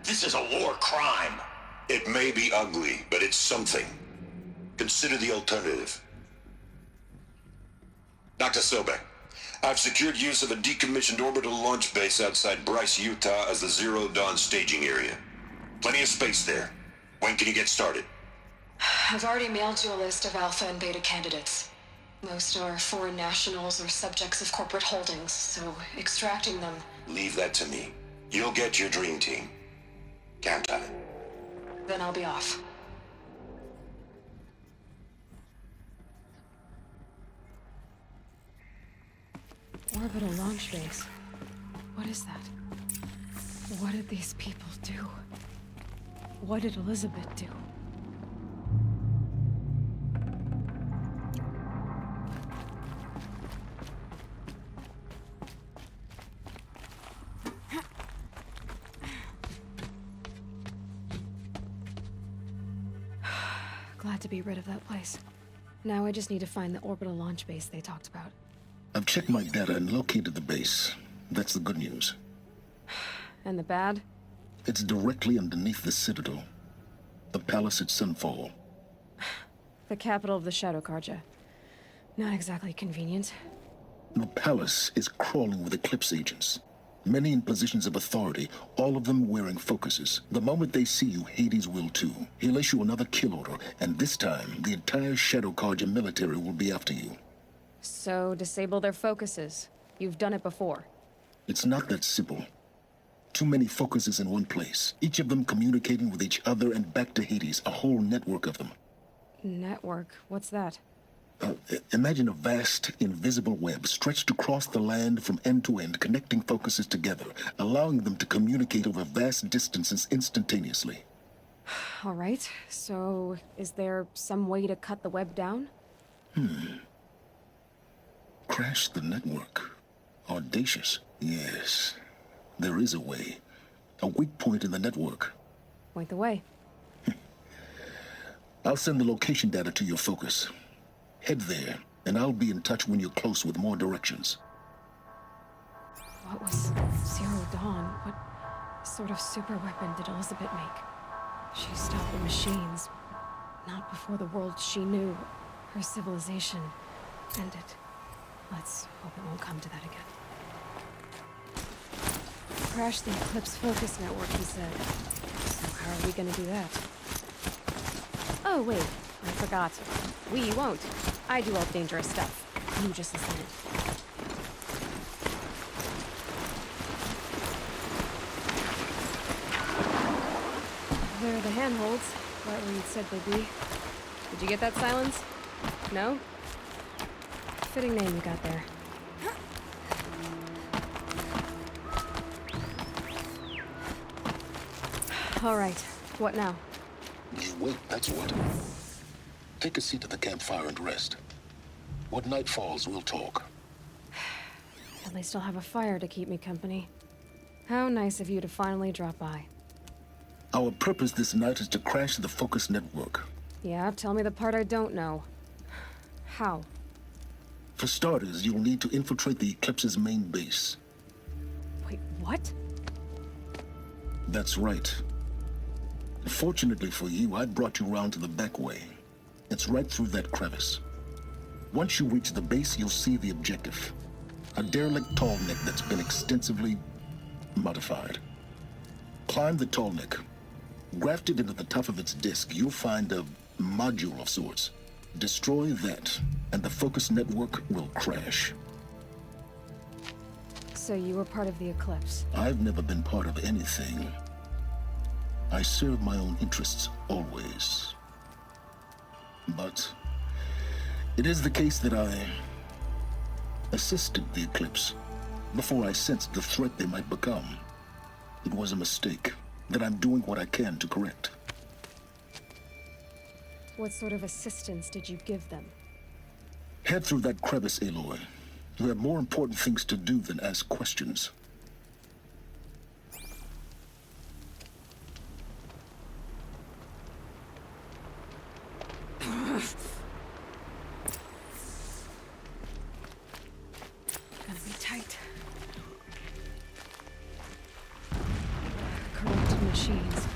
This is a war crime. It may be ugly, but it's something. Consider the alternative. Dr. Sobek, I've secured use of a decommissioned orbital launch base outside Bryce, Utah as the Zero Dawn staging area. Plenty of space there. When can you get started? I've already mailed you a list of alpha and beta candidates. Most are foreign nationals or subjects of corporate holdings, so extracting them... Leave that to me. You'll get your dream team. Count on it. Then I'll be off. Orbital launch base. What is that? What did these people do? What did Elizabeth do? Glad to be rid of that place. Now I just need to find the orbital launch base they talked about. I've checked my data and located the base. That's the good news. And the bad? It's directly underneath the Citadel. The palace at Sunfall. The capital of the Shadow Carja. Not exactly convenient. The palace is crawling with Eclipse agents. Many in positions of authority, all of them wearing focuses. The moment they see you, Hades will too. He'll issue another kill order, and this time, the entire Shadow Carja military will be after you. So, disable their focuses. You've done it before. It's not that simple. Too many focuses in one place, each of them communicating with each other and back to Hades, a whole network of them. Network? What's that? Imagine a vast, invisible web stretched across the land from end to end, connecting focuses together, allowing them to communicate over vast distances instantaneously. All right, so is there some way to cut the web down? Crash the network. Audacious. Yes, there is a way. A weak point in the network. Point the way. I'll send the location data to your focus. Head there, and I'll be in touch when you're close with more directions. What was Zero Dawn? What sort of super weapon did Elizabeth make? She stopped the machines. Not before the world she knew, her civilization, ended. Let's hope it won't come to that again. Crash the Eclipse focus network, he said. So how are we gonna do that? Oh, wait. I forgot. We won't. I do all the dangerous stuff. You just listen in. There are the handholds, right where you'd said they'd be. Did you get that, Silence? No? Fitting name you got there. All right. What now? You wait, that's what. Take a seat at the campfire and rest. When night falls, we'll talk. At least I'll have a fire to keep me company. How nice of you to finally drop by. Our purpose this night is to crash the focus network. Yeah, tell me the part I don't know. How? For starters, you'll need to infiltrate the Eclipse's main base. Wait, what? That's right. Fortunately for you, I brought you round to the back way. It's right through that crevice. Once you reach the base, you'll see the objective. A derelict tall neck that's been extensively modified. Climb the tall neck. Grafted into the top of its disk, you'll find a module of sorts. Destroy that, and the focus network will crash. So you were part of the Eclipse? I've never been part of anything. I serve my own interests, always. But it is the case that I assisted the Eclipse before I sensed the threat they might become. It was a mistake that I'm doing what I can to correct. What sort of assistance did you give them? Head through that crevice, Aloy. You have more important things to do than ask questions. Gonna be tight. Corrupted machines.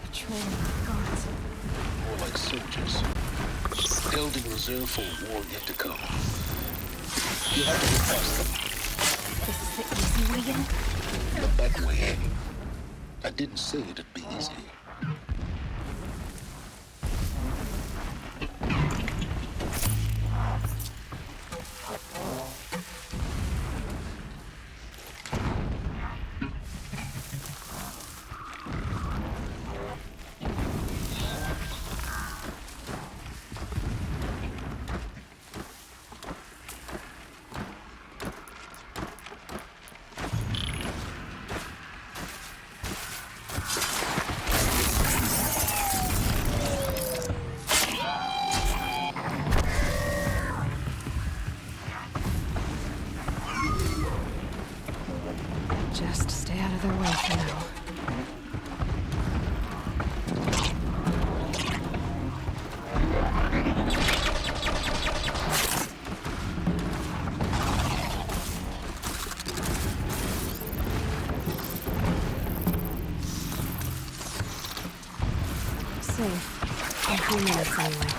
Patrolling guards. More like soldiers. Building reserve for a war yet to come. You have to get past them. This is the easy way in? The back way in. I didn't say it'd be easy. Just stay out of their way for now. Safe. In a few minutes anyway.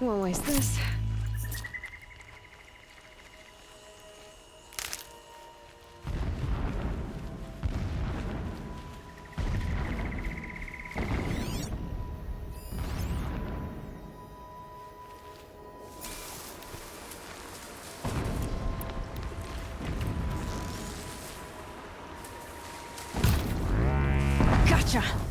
Won't waste this. Gotcha.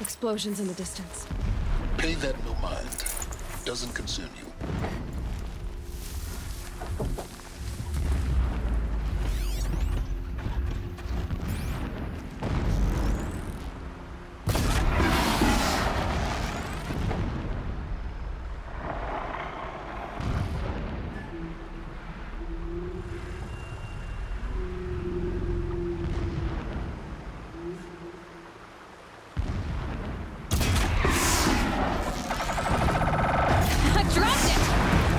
Explosions in the distance. Pay that no mind. Doesn't concern you. I dropped it!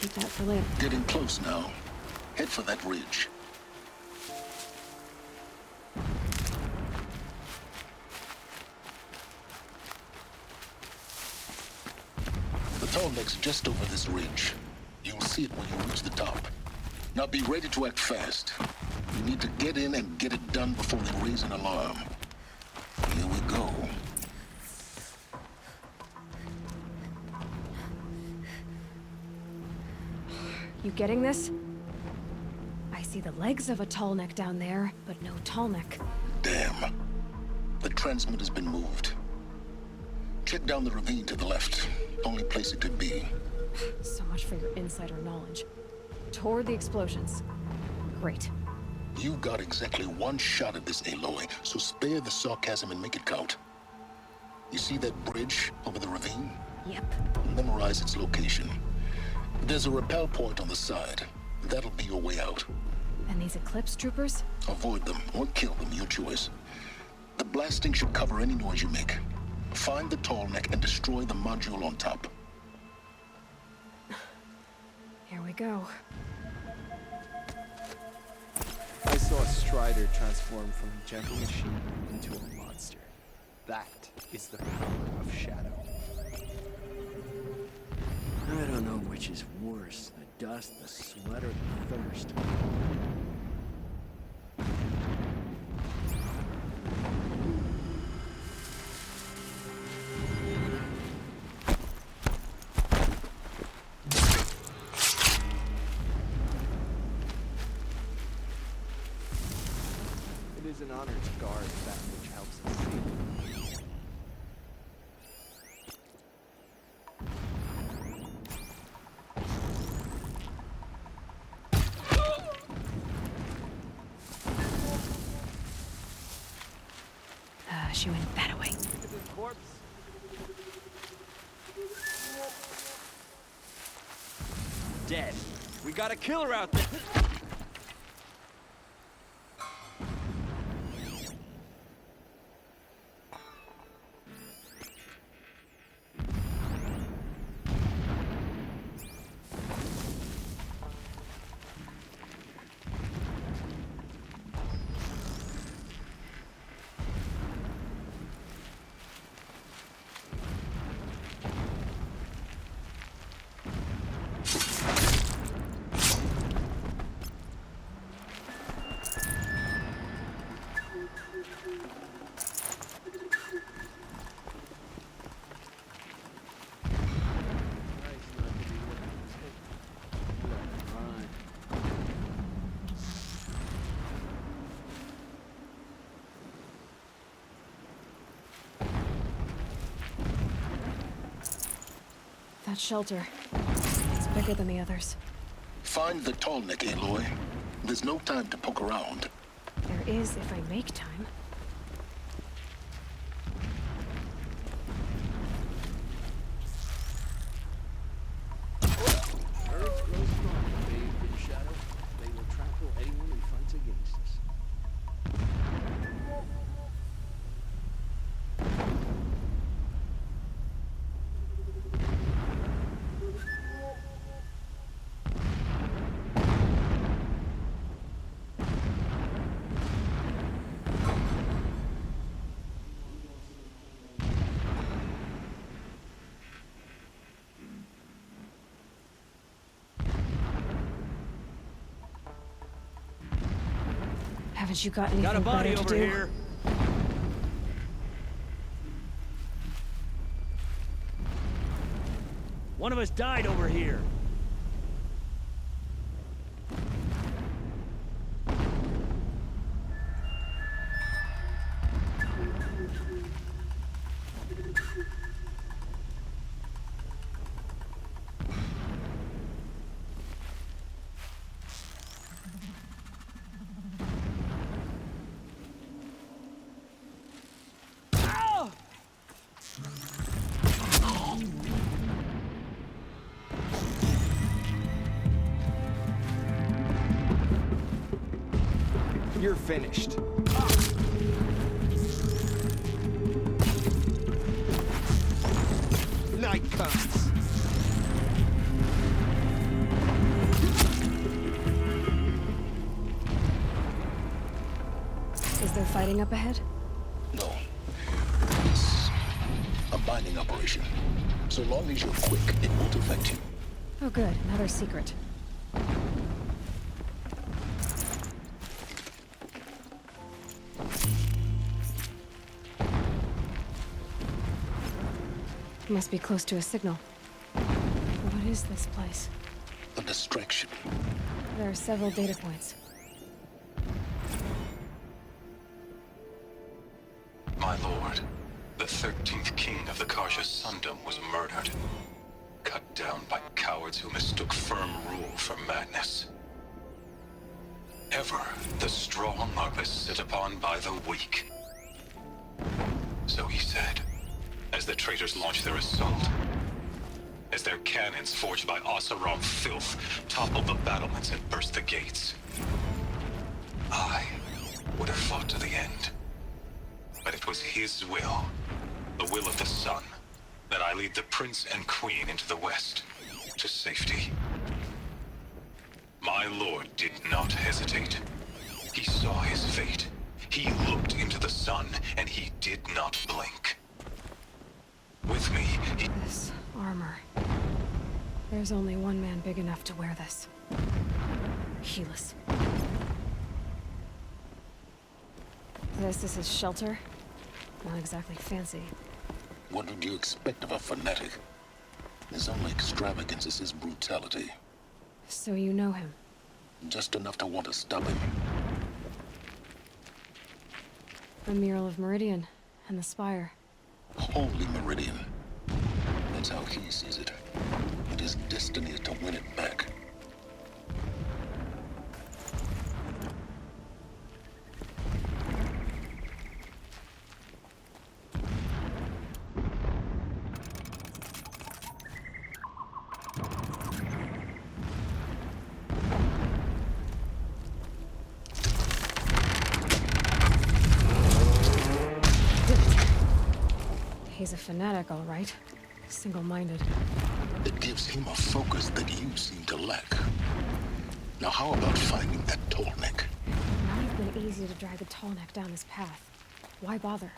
keep that for later. Getting close now. Head for that ridge. The tall neck's just over this ridge. You'll see it when you reach the top. Now be ready to act fast. You need to get in and get it done before they raise an alarm. Here we go. You getting this? I see the legs of a tall neck down there, but no tall neck. Damn. The transmitter's been moved. Check down the ravine to the left. Only place it could be. So much for your insider knowledge. Toward the explosions. Great. You got exactly one shot at this, Aloy, so spare the sarcasm and make it count. You see that bridge over the ravine? Yep. Memorize its location. There's a rappel point on the side. That'll be your way out. And these Eclipse troopers? Avoid them or kill them, your choice. The blasting should cover any noise you make. Find the tall neck and destroy the module on top. Here we go. I saw a Strider transform from a gentle machine into a monster. That is the power of Shadow. I don't know which is worse, the dust, the sweat, or the thirst. It is an honor to guard that which helps us see. She went that way. Corpse. Dead. We got a killer out there. That shelter. It's bigger than the others. Find the tall neck, Aloy. There's no time to poke around. There is if I make time. Earth grows strong, bathed in shadow. They will trample anyone who fights against us. Haven't you got anything Got a body better to over do? here. One of us died over here. You're finished. Night comes. fighting up ahead? No. It's a mining operation. So long as you're quick, it won't affect you. Oh good, another secret. Must be close to a signal. What is this place? A distraction. There are several data points. My lord, the 13th king of the Karja Sundom was murdered. Cut down by cowards who mistook firm rule for madness. Ever the strong are beset upon by the weak. So he said, as the traitors launched their assault. As their cannons, forged by Oseram filth, toppled the battlements and burst the gates. I would have fought to the end. But it was his will, the will of the sun, that I lead the prince and queen into the west, to safety. My lord did not hesitate. He saw his fate. He looked into the sun, and he did not blink. With me, he... This armor. There's only one man big enough to wear this. Helis. This is his shelter? Not exactly fancy. What would you expect of a fanatic? His only extravagance is his brutality. So you know him? Just enough to want to stop him. The mural of Meridian and the spire. Holy Meridian. That's how he sees it. And his destiny is to win it back. He's a fanatic, all right. Single-minded. It gives him a focus that you seem to lack. Now how about finding that tall neck? It might have been easy to drag a tall neck down this path. Why bother?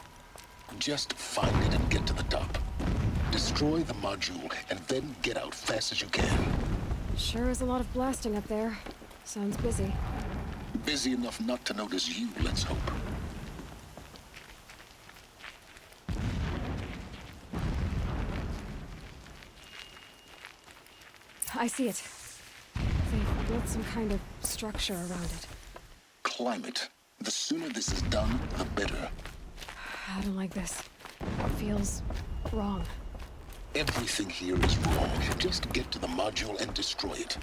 Just find it and get to the top. Destroy the module and then get out fast as you can. Sure is a lot of blasting up there. Sounds busy. Busy enough not to notice you, let's hope. I see it. They've built some kind of structure around it. Climb it. The sooner this is done, the better. I don't like this. It feels wrong. Everything here is wrong. Just get to the module and destroy it.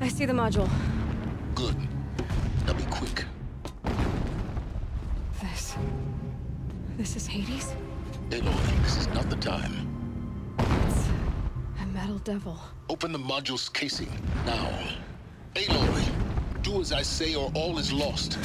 I see the module. Good. Now be quick. This is Hades? Aloy, this is not the time. It's a metal devil. Open the module's casing, now. Aloy, do as I say or all is lost.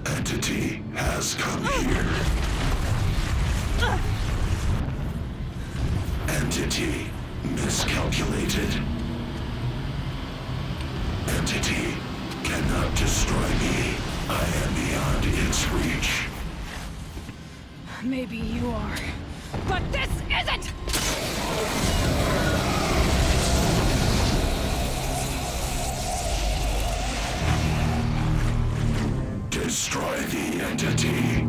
Entity has come here. Entity miscalculated. Entity cannot destroy me. I am beyond its reach. Maybe you are. But this isn't! Destroy the entity.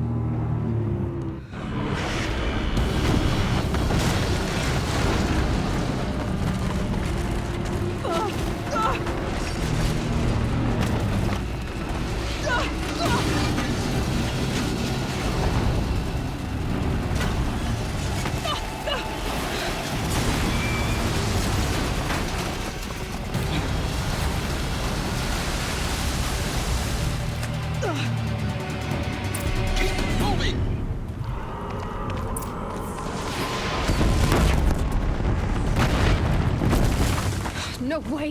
No way!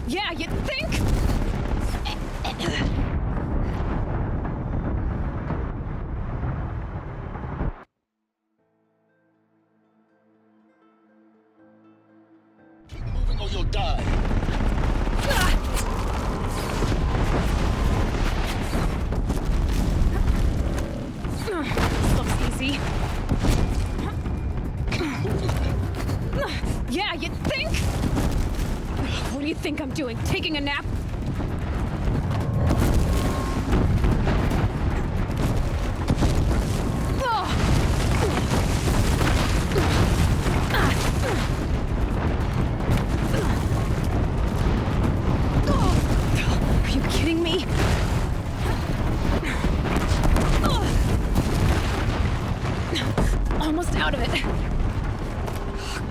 Yeah, you'd think? Keep moving or you'll die. This looks easy. Yeah, you'd think? What do you think I'm doing? Taking a nap? Are you kidding me? Almost out of it.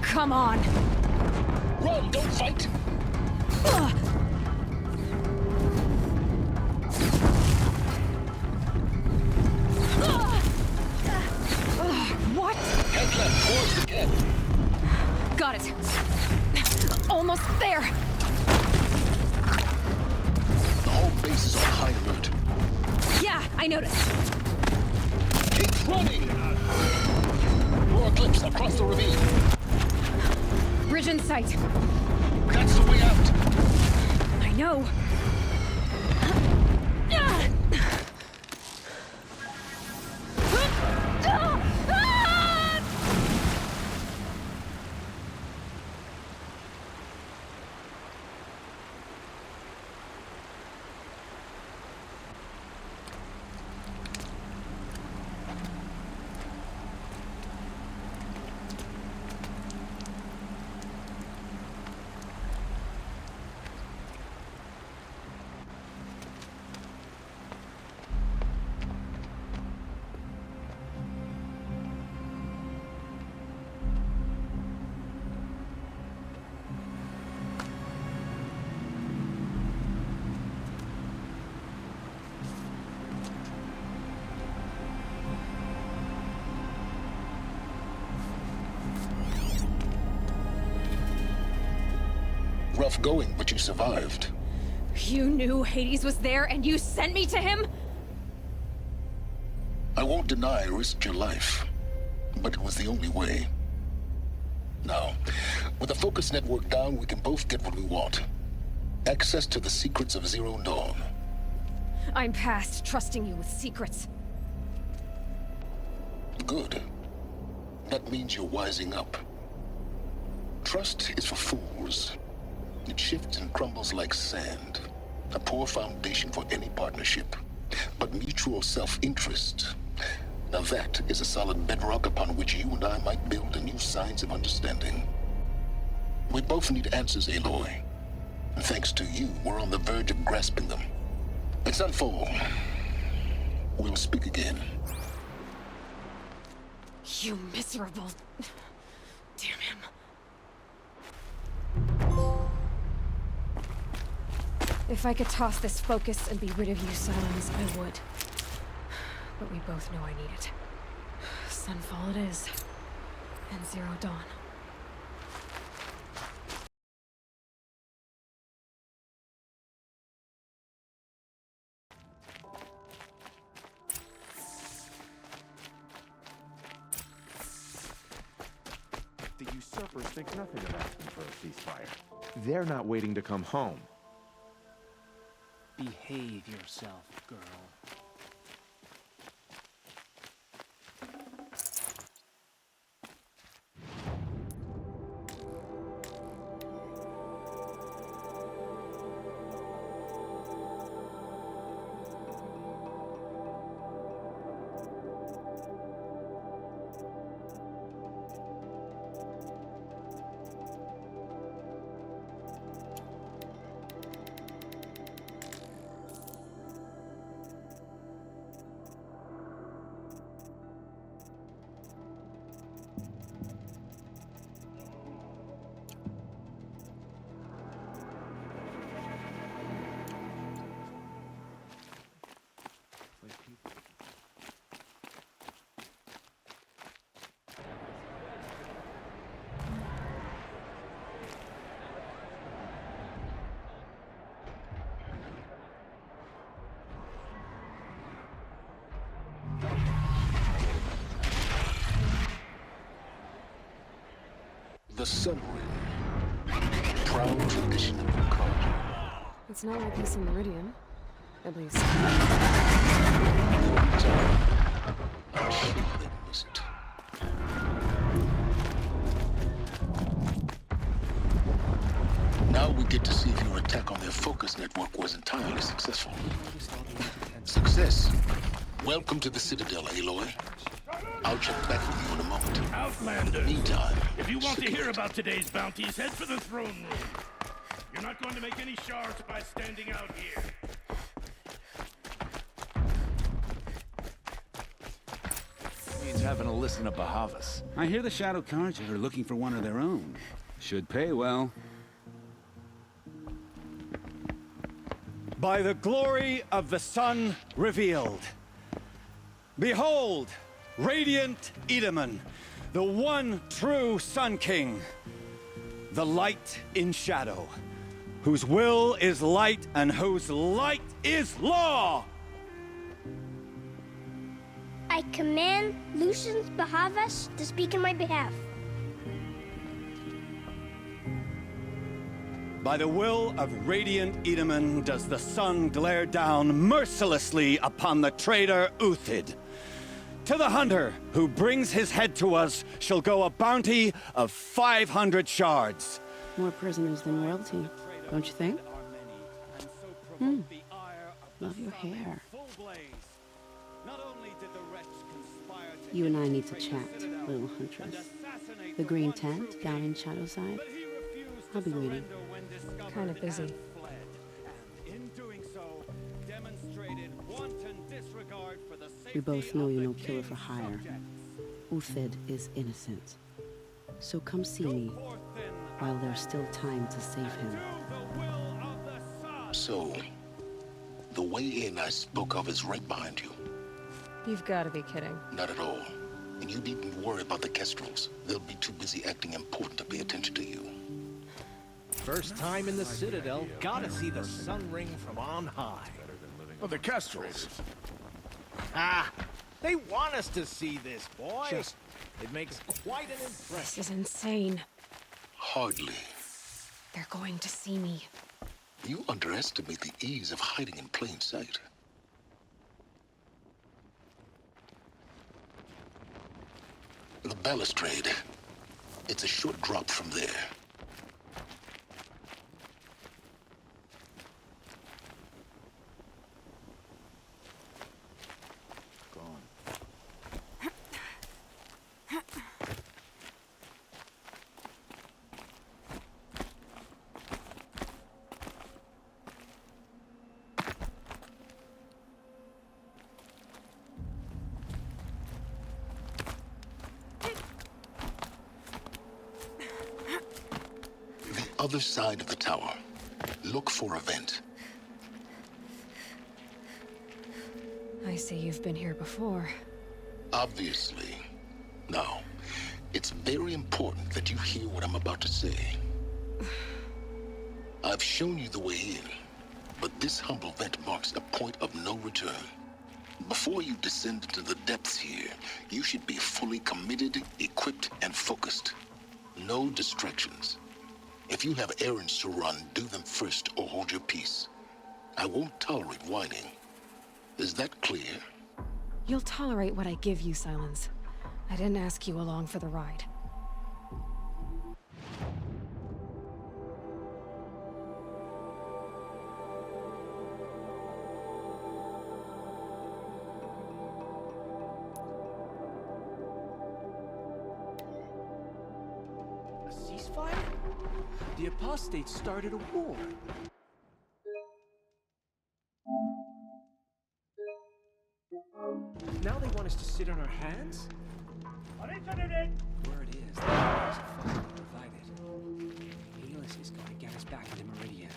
Come on. Run, don't fight! What? Head left towards the cat. Got it. Almost there. The whole base is on high alert. Yeah, I noticed. Keep running! More eclipse across the ravine. Bridge in sight. That's the way out. I know. Rough going, but you survived. You knew Hades was there and you sent me to him? I won't deny I risked your life, but it was the only way. Now, with the focus network down, we can both get what we want. Access to the secrets of Zero Dawn. I'm past trusting you with secrets. Good. That means you're wising up. Trust is for fools. It shifts and crumbles like sand. A poor foundation for any partnership. But mutual self-interest, now that is a solid bedrock upon which you and I might build a new science of understanding. We both need answers, Aloy. And thanks to you, we're on the verge of grasping them. It's unfold. We'll speak again. You miserable... Damn him. If I could toss this focus and be rid of you, Silence, I would. But we both know I need it. Sunfall it is. And Zero Dawn. The usurpers think nothing of asking for a ceasefire. They're not waiting to come home. Behave yourself, girl. The Sun Ring. Proud tradition of Wakanda. It's not like this in Meridian. At least. I'm sure they miss it. Now we get to see if your attack on their focus network was entirely successful. Success. Welcome to the Citadel, Aloy. I'll check back with you in a moment. Outlanders! Meantime, if you want to hear about today's bounties, head for the throne room. You're not going to make any shards by standing out here. Means having to listen to Bahavas. I hear the Shadow Carja are looking for one of their own. Should pay well. By the glory of the sun revealed. Behold, radiant Edaman, the one true Sun King. The light in shadow, whose will is light and whose light is law! I command Lucius Bahavas to speak in my behalf. By the will of radiant Edaman does the sun glare down mercilessly upon the traitor Uthid. To the hunter who brings his head to us shall go a bounty of 500 shards. More prisoners than royalty, don't you think? Love your hair. You and I need to chat, little huntress. The green tent down in Shadowside. I'll be waiting. Kind of busy. We both know you're no killer for hire. Uthid is innocent. So come see me while there's still time to save him. So, the way in I spoke of is right behind you. You've got to be kidding. Not at all. And you needn't worry about the Kestrels. They'll be too busy acting important to pay attention to you. First time in the Citadel, gotta see the Sun Ring from on high. Well, the Kestrels. Ah, they want us to see this, boy. It makes quite an impression. This is insane. Hardly. They're going to see me. You underestimate the ease of hiding in plain sight. The balustrade. It's a short drop from there. Other side of the tower. Look for a vent. I see you've been here before. Obviously. Now, it's very important that you hear what I'm about to say. I've shown you the way in, but this humble vent marks a point of no return. Before you descend into the depths here, you should be fully committed, equipped, and focused. No distractions. If you have errands to run, do them first or hold your peace. I won't tolerate whining. Is that clear? You'll tolerate what I give you, Silence. I didn't ask you along for the ride. A ceasefire? The apostates started a war. Now they want us to sit on our hands? Word is, the powers are finally divided. Helis is going to get us back into Meridian.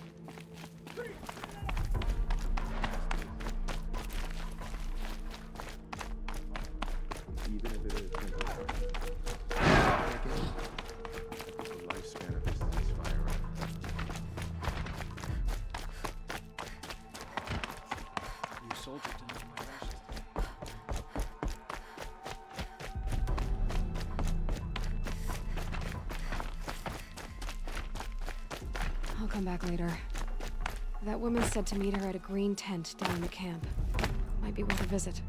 Even if it is temporary. The lifespan of this ceasefire. New soldier done for my rations. come back later. That woman said to meet her at a green tent down in the camp. Might be worth a visit.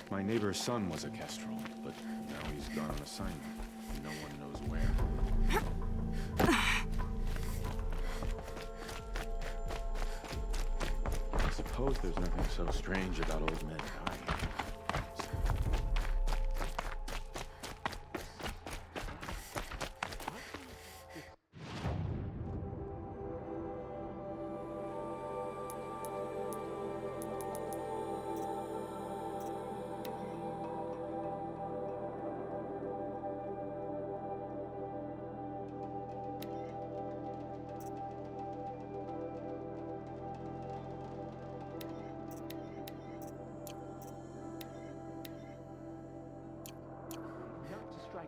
My neighbor's son was a Kestrel, but now he's gone on assignment. No one knows where. I suppose there's nothing so strange about old men dying.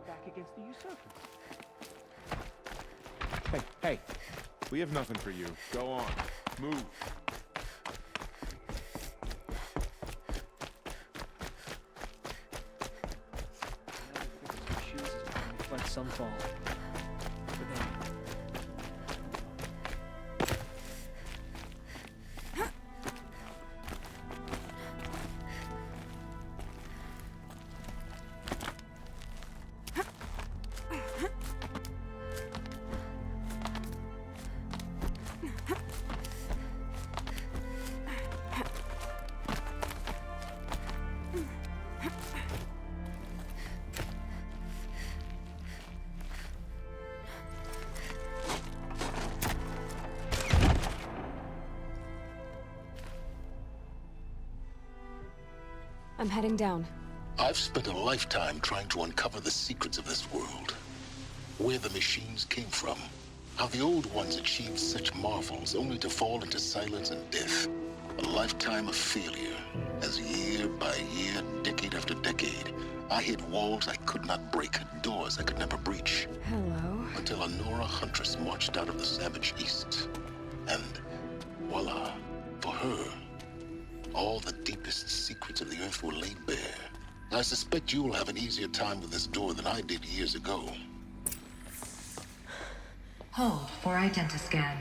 Back against the usurper. Hey, we have nothing for you. Go on, move. Shoes is going to reflect some fall. For them. I'm heading down. I've spent a lifetime trying to uncover the secrets of this world. Where the machines came from. How the old ones achieved such marvels only to fall into silence and death. A lifetime of failure. As year by year, decade after decade, I hit walls I could not break, doors I could never breach. Hello. Until a Nora huntress marched out of the savage east. And voila, for her, all the deepest secrets of the earth were laid bare. I suspect you'll have an easier time with this door than I did years ago. Hold for identiscan.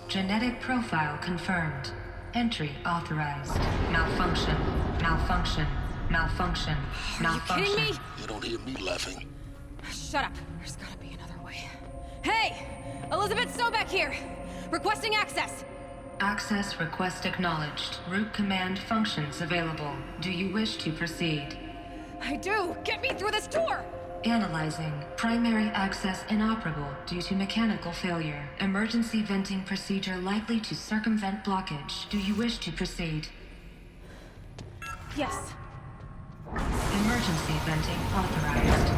Genetic profile confirmed. Entry authorized. Malfunction. Malfunction. Malfunction. Malfunction. Are you kidding me? You don't hear me laughing. Shut up. There's gotta be another way. Hey! Elizabeth Sobeck here! Requesting access! Access request acknowledged. Root command functions available. Do you wish to proceed? I do! Get me through this door! Analyzing. Primary access inoperable due to mechanical failure. Emergency venting procedure likely to circumvent blockage. Do you wish to proceed? Yes. Emergency venting authorized.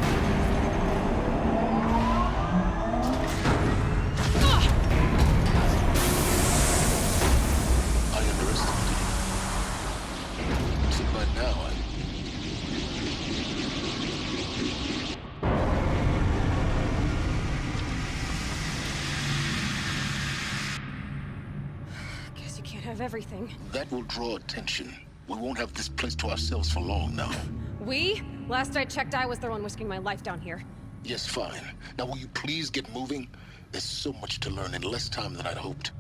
Of everything. That will draw attention. We won't have this place to ourselves for long now. We? Last I checked, I was the one risking my life down here. Yes, fine. Now will you please get moving? There's so much to learn in less time than I'd hoped.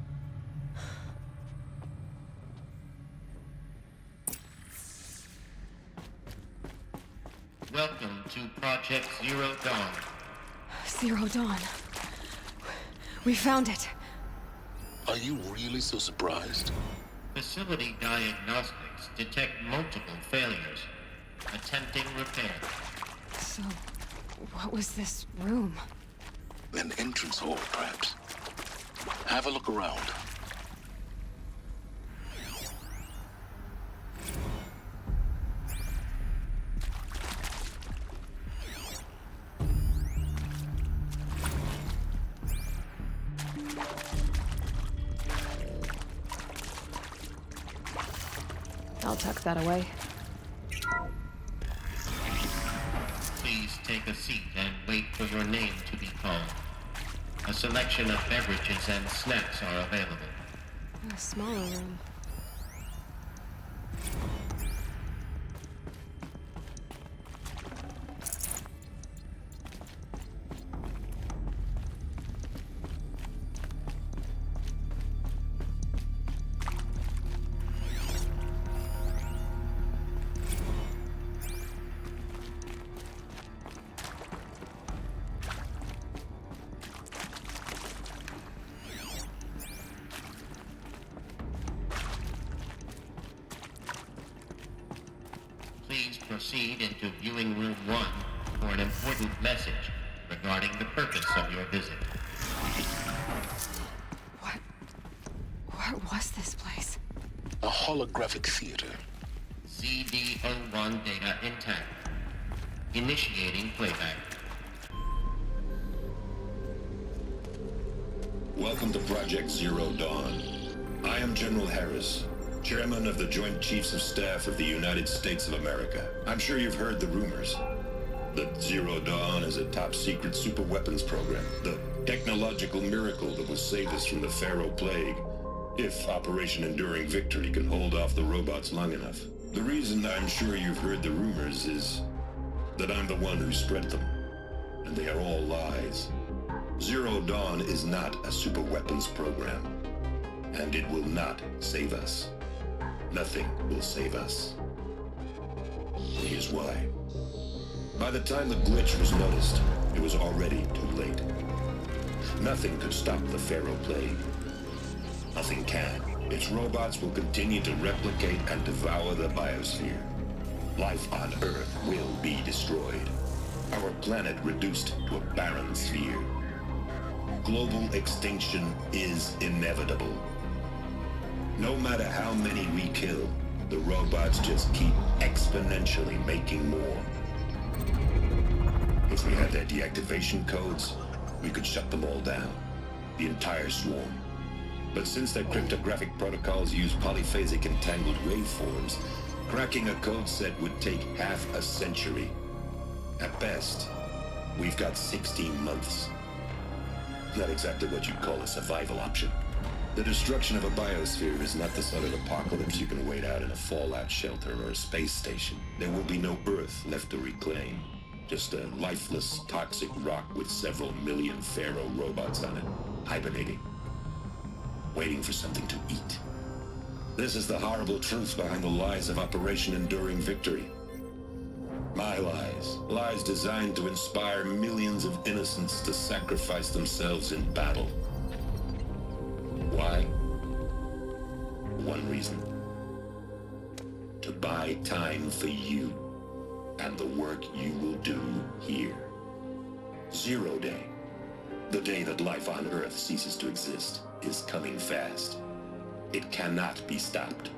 Welcome to Project Zero Dawn. Zero Dawn. We found it. Are you really so surprised? Facility diagnostics detect multiple failures. Attempting repair. So, what was this room? An entrance hall, perhaps. Have a look around. I'll tuck that away. Please take a seat and wait for your name to be called. A selection of beverages and snacks are available. A smaller room. Please proceed into viewing room 1 for an important message regarding the purpose of your visit. What was this place? A holographic theater. CD01 data intact. Initiating playback. Welcome to Project Zero Dawn. I am General Harris, Chairman of the Joint Chiefs of Staff of the United States of America. I'm sure you've heard the rumors that Zero Dawn is a top-secret super-weapons program, the technological miracle that will save us from the Pharaoh Plague, if Operation Enduring Victory can hold off the robots long enough. The reason I'm sure you've heard the rumors is that I'm the one who spread them, and they are all lies. Zero Dawn is not a super-weapons program, and it will not save us. Nothing will save us. Here's why. By the time the glitch was noticed, it was already too late. Nothing could stop the Pharaoh Plague. Nothing can. Its robots will continue to replicate and devour the biosphere. Life on Earth will be destroyed. Our planet reduced to a barren sphere. Global extinction is inevitable. No matter how many we kill, the robots just keep exponentially making more. If we had their deactivation codes, we could shut them all down, the entire swarm. But since their cryptographic protocols use polyphasic entangled waveforms, cracking a code set would take half a century. At best, we've got 16 months. Not exactly what you'd call a survival option. The destruction of a biosphere is not the sort of apocalypse you can wait out in a fallout shelter or a space station. There will be no Earth left to reclaim. Just a lifeless, toxic rock with several million Pharaoh robots on it, hibernating, waiting for something to eat. This is the horrible truth behind the lies of Operation Enduring Victory. My lies. Lies designed to inspire millions of innocents to sacrifice themselves in battle. Why? One reason. To buy time for you and the work you will do here. Zero Day, the day that life on Earth ceases to exist, is coming fast. It cannot be stopped.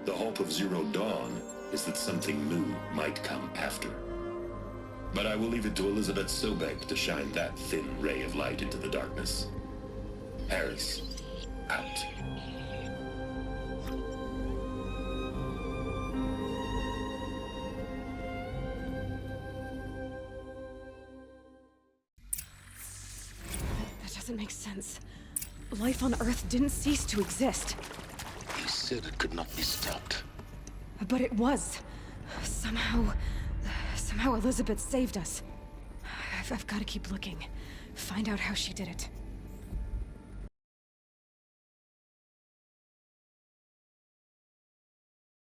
The hope of Zero Dawn is that something new might come after. But I will leave it to Elizabeth Sobek to shine that thin ray of light into the darkness. Harris, out. That doesn't make sense. Life on Earth didn't cease to exist. He said it could not be stopped. But it was. Somehow Elizabeth saved us. I've got to keep looking. Find out how she did it.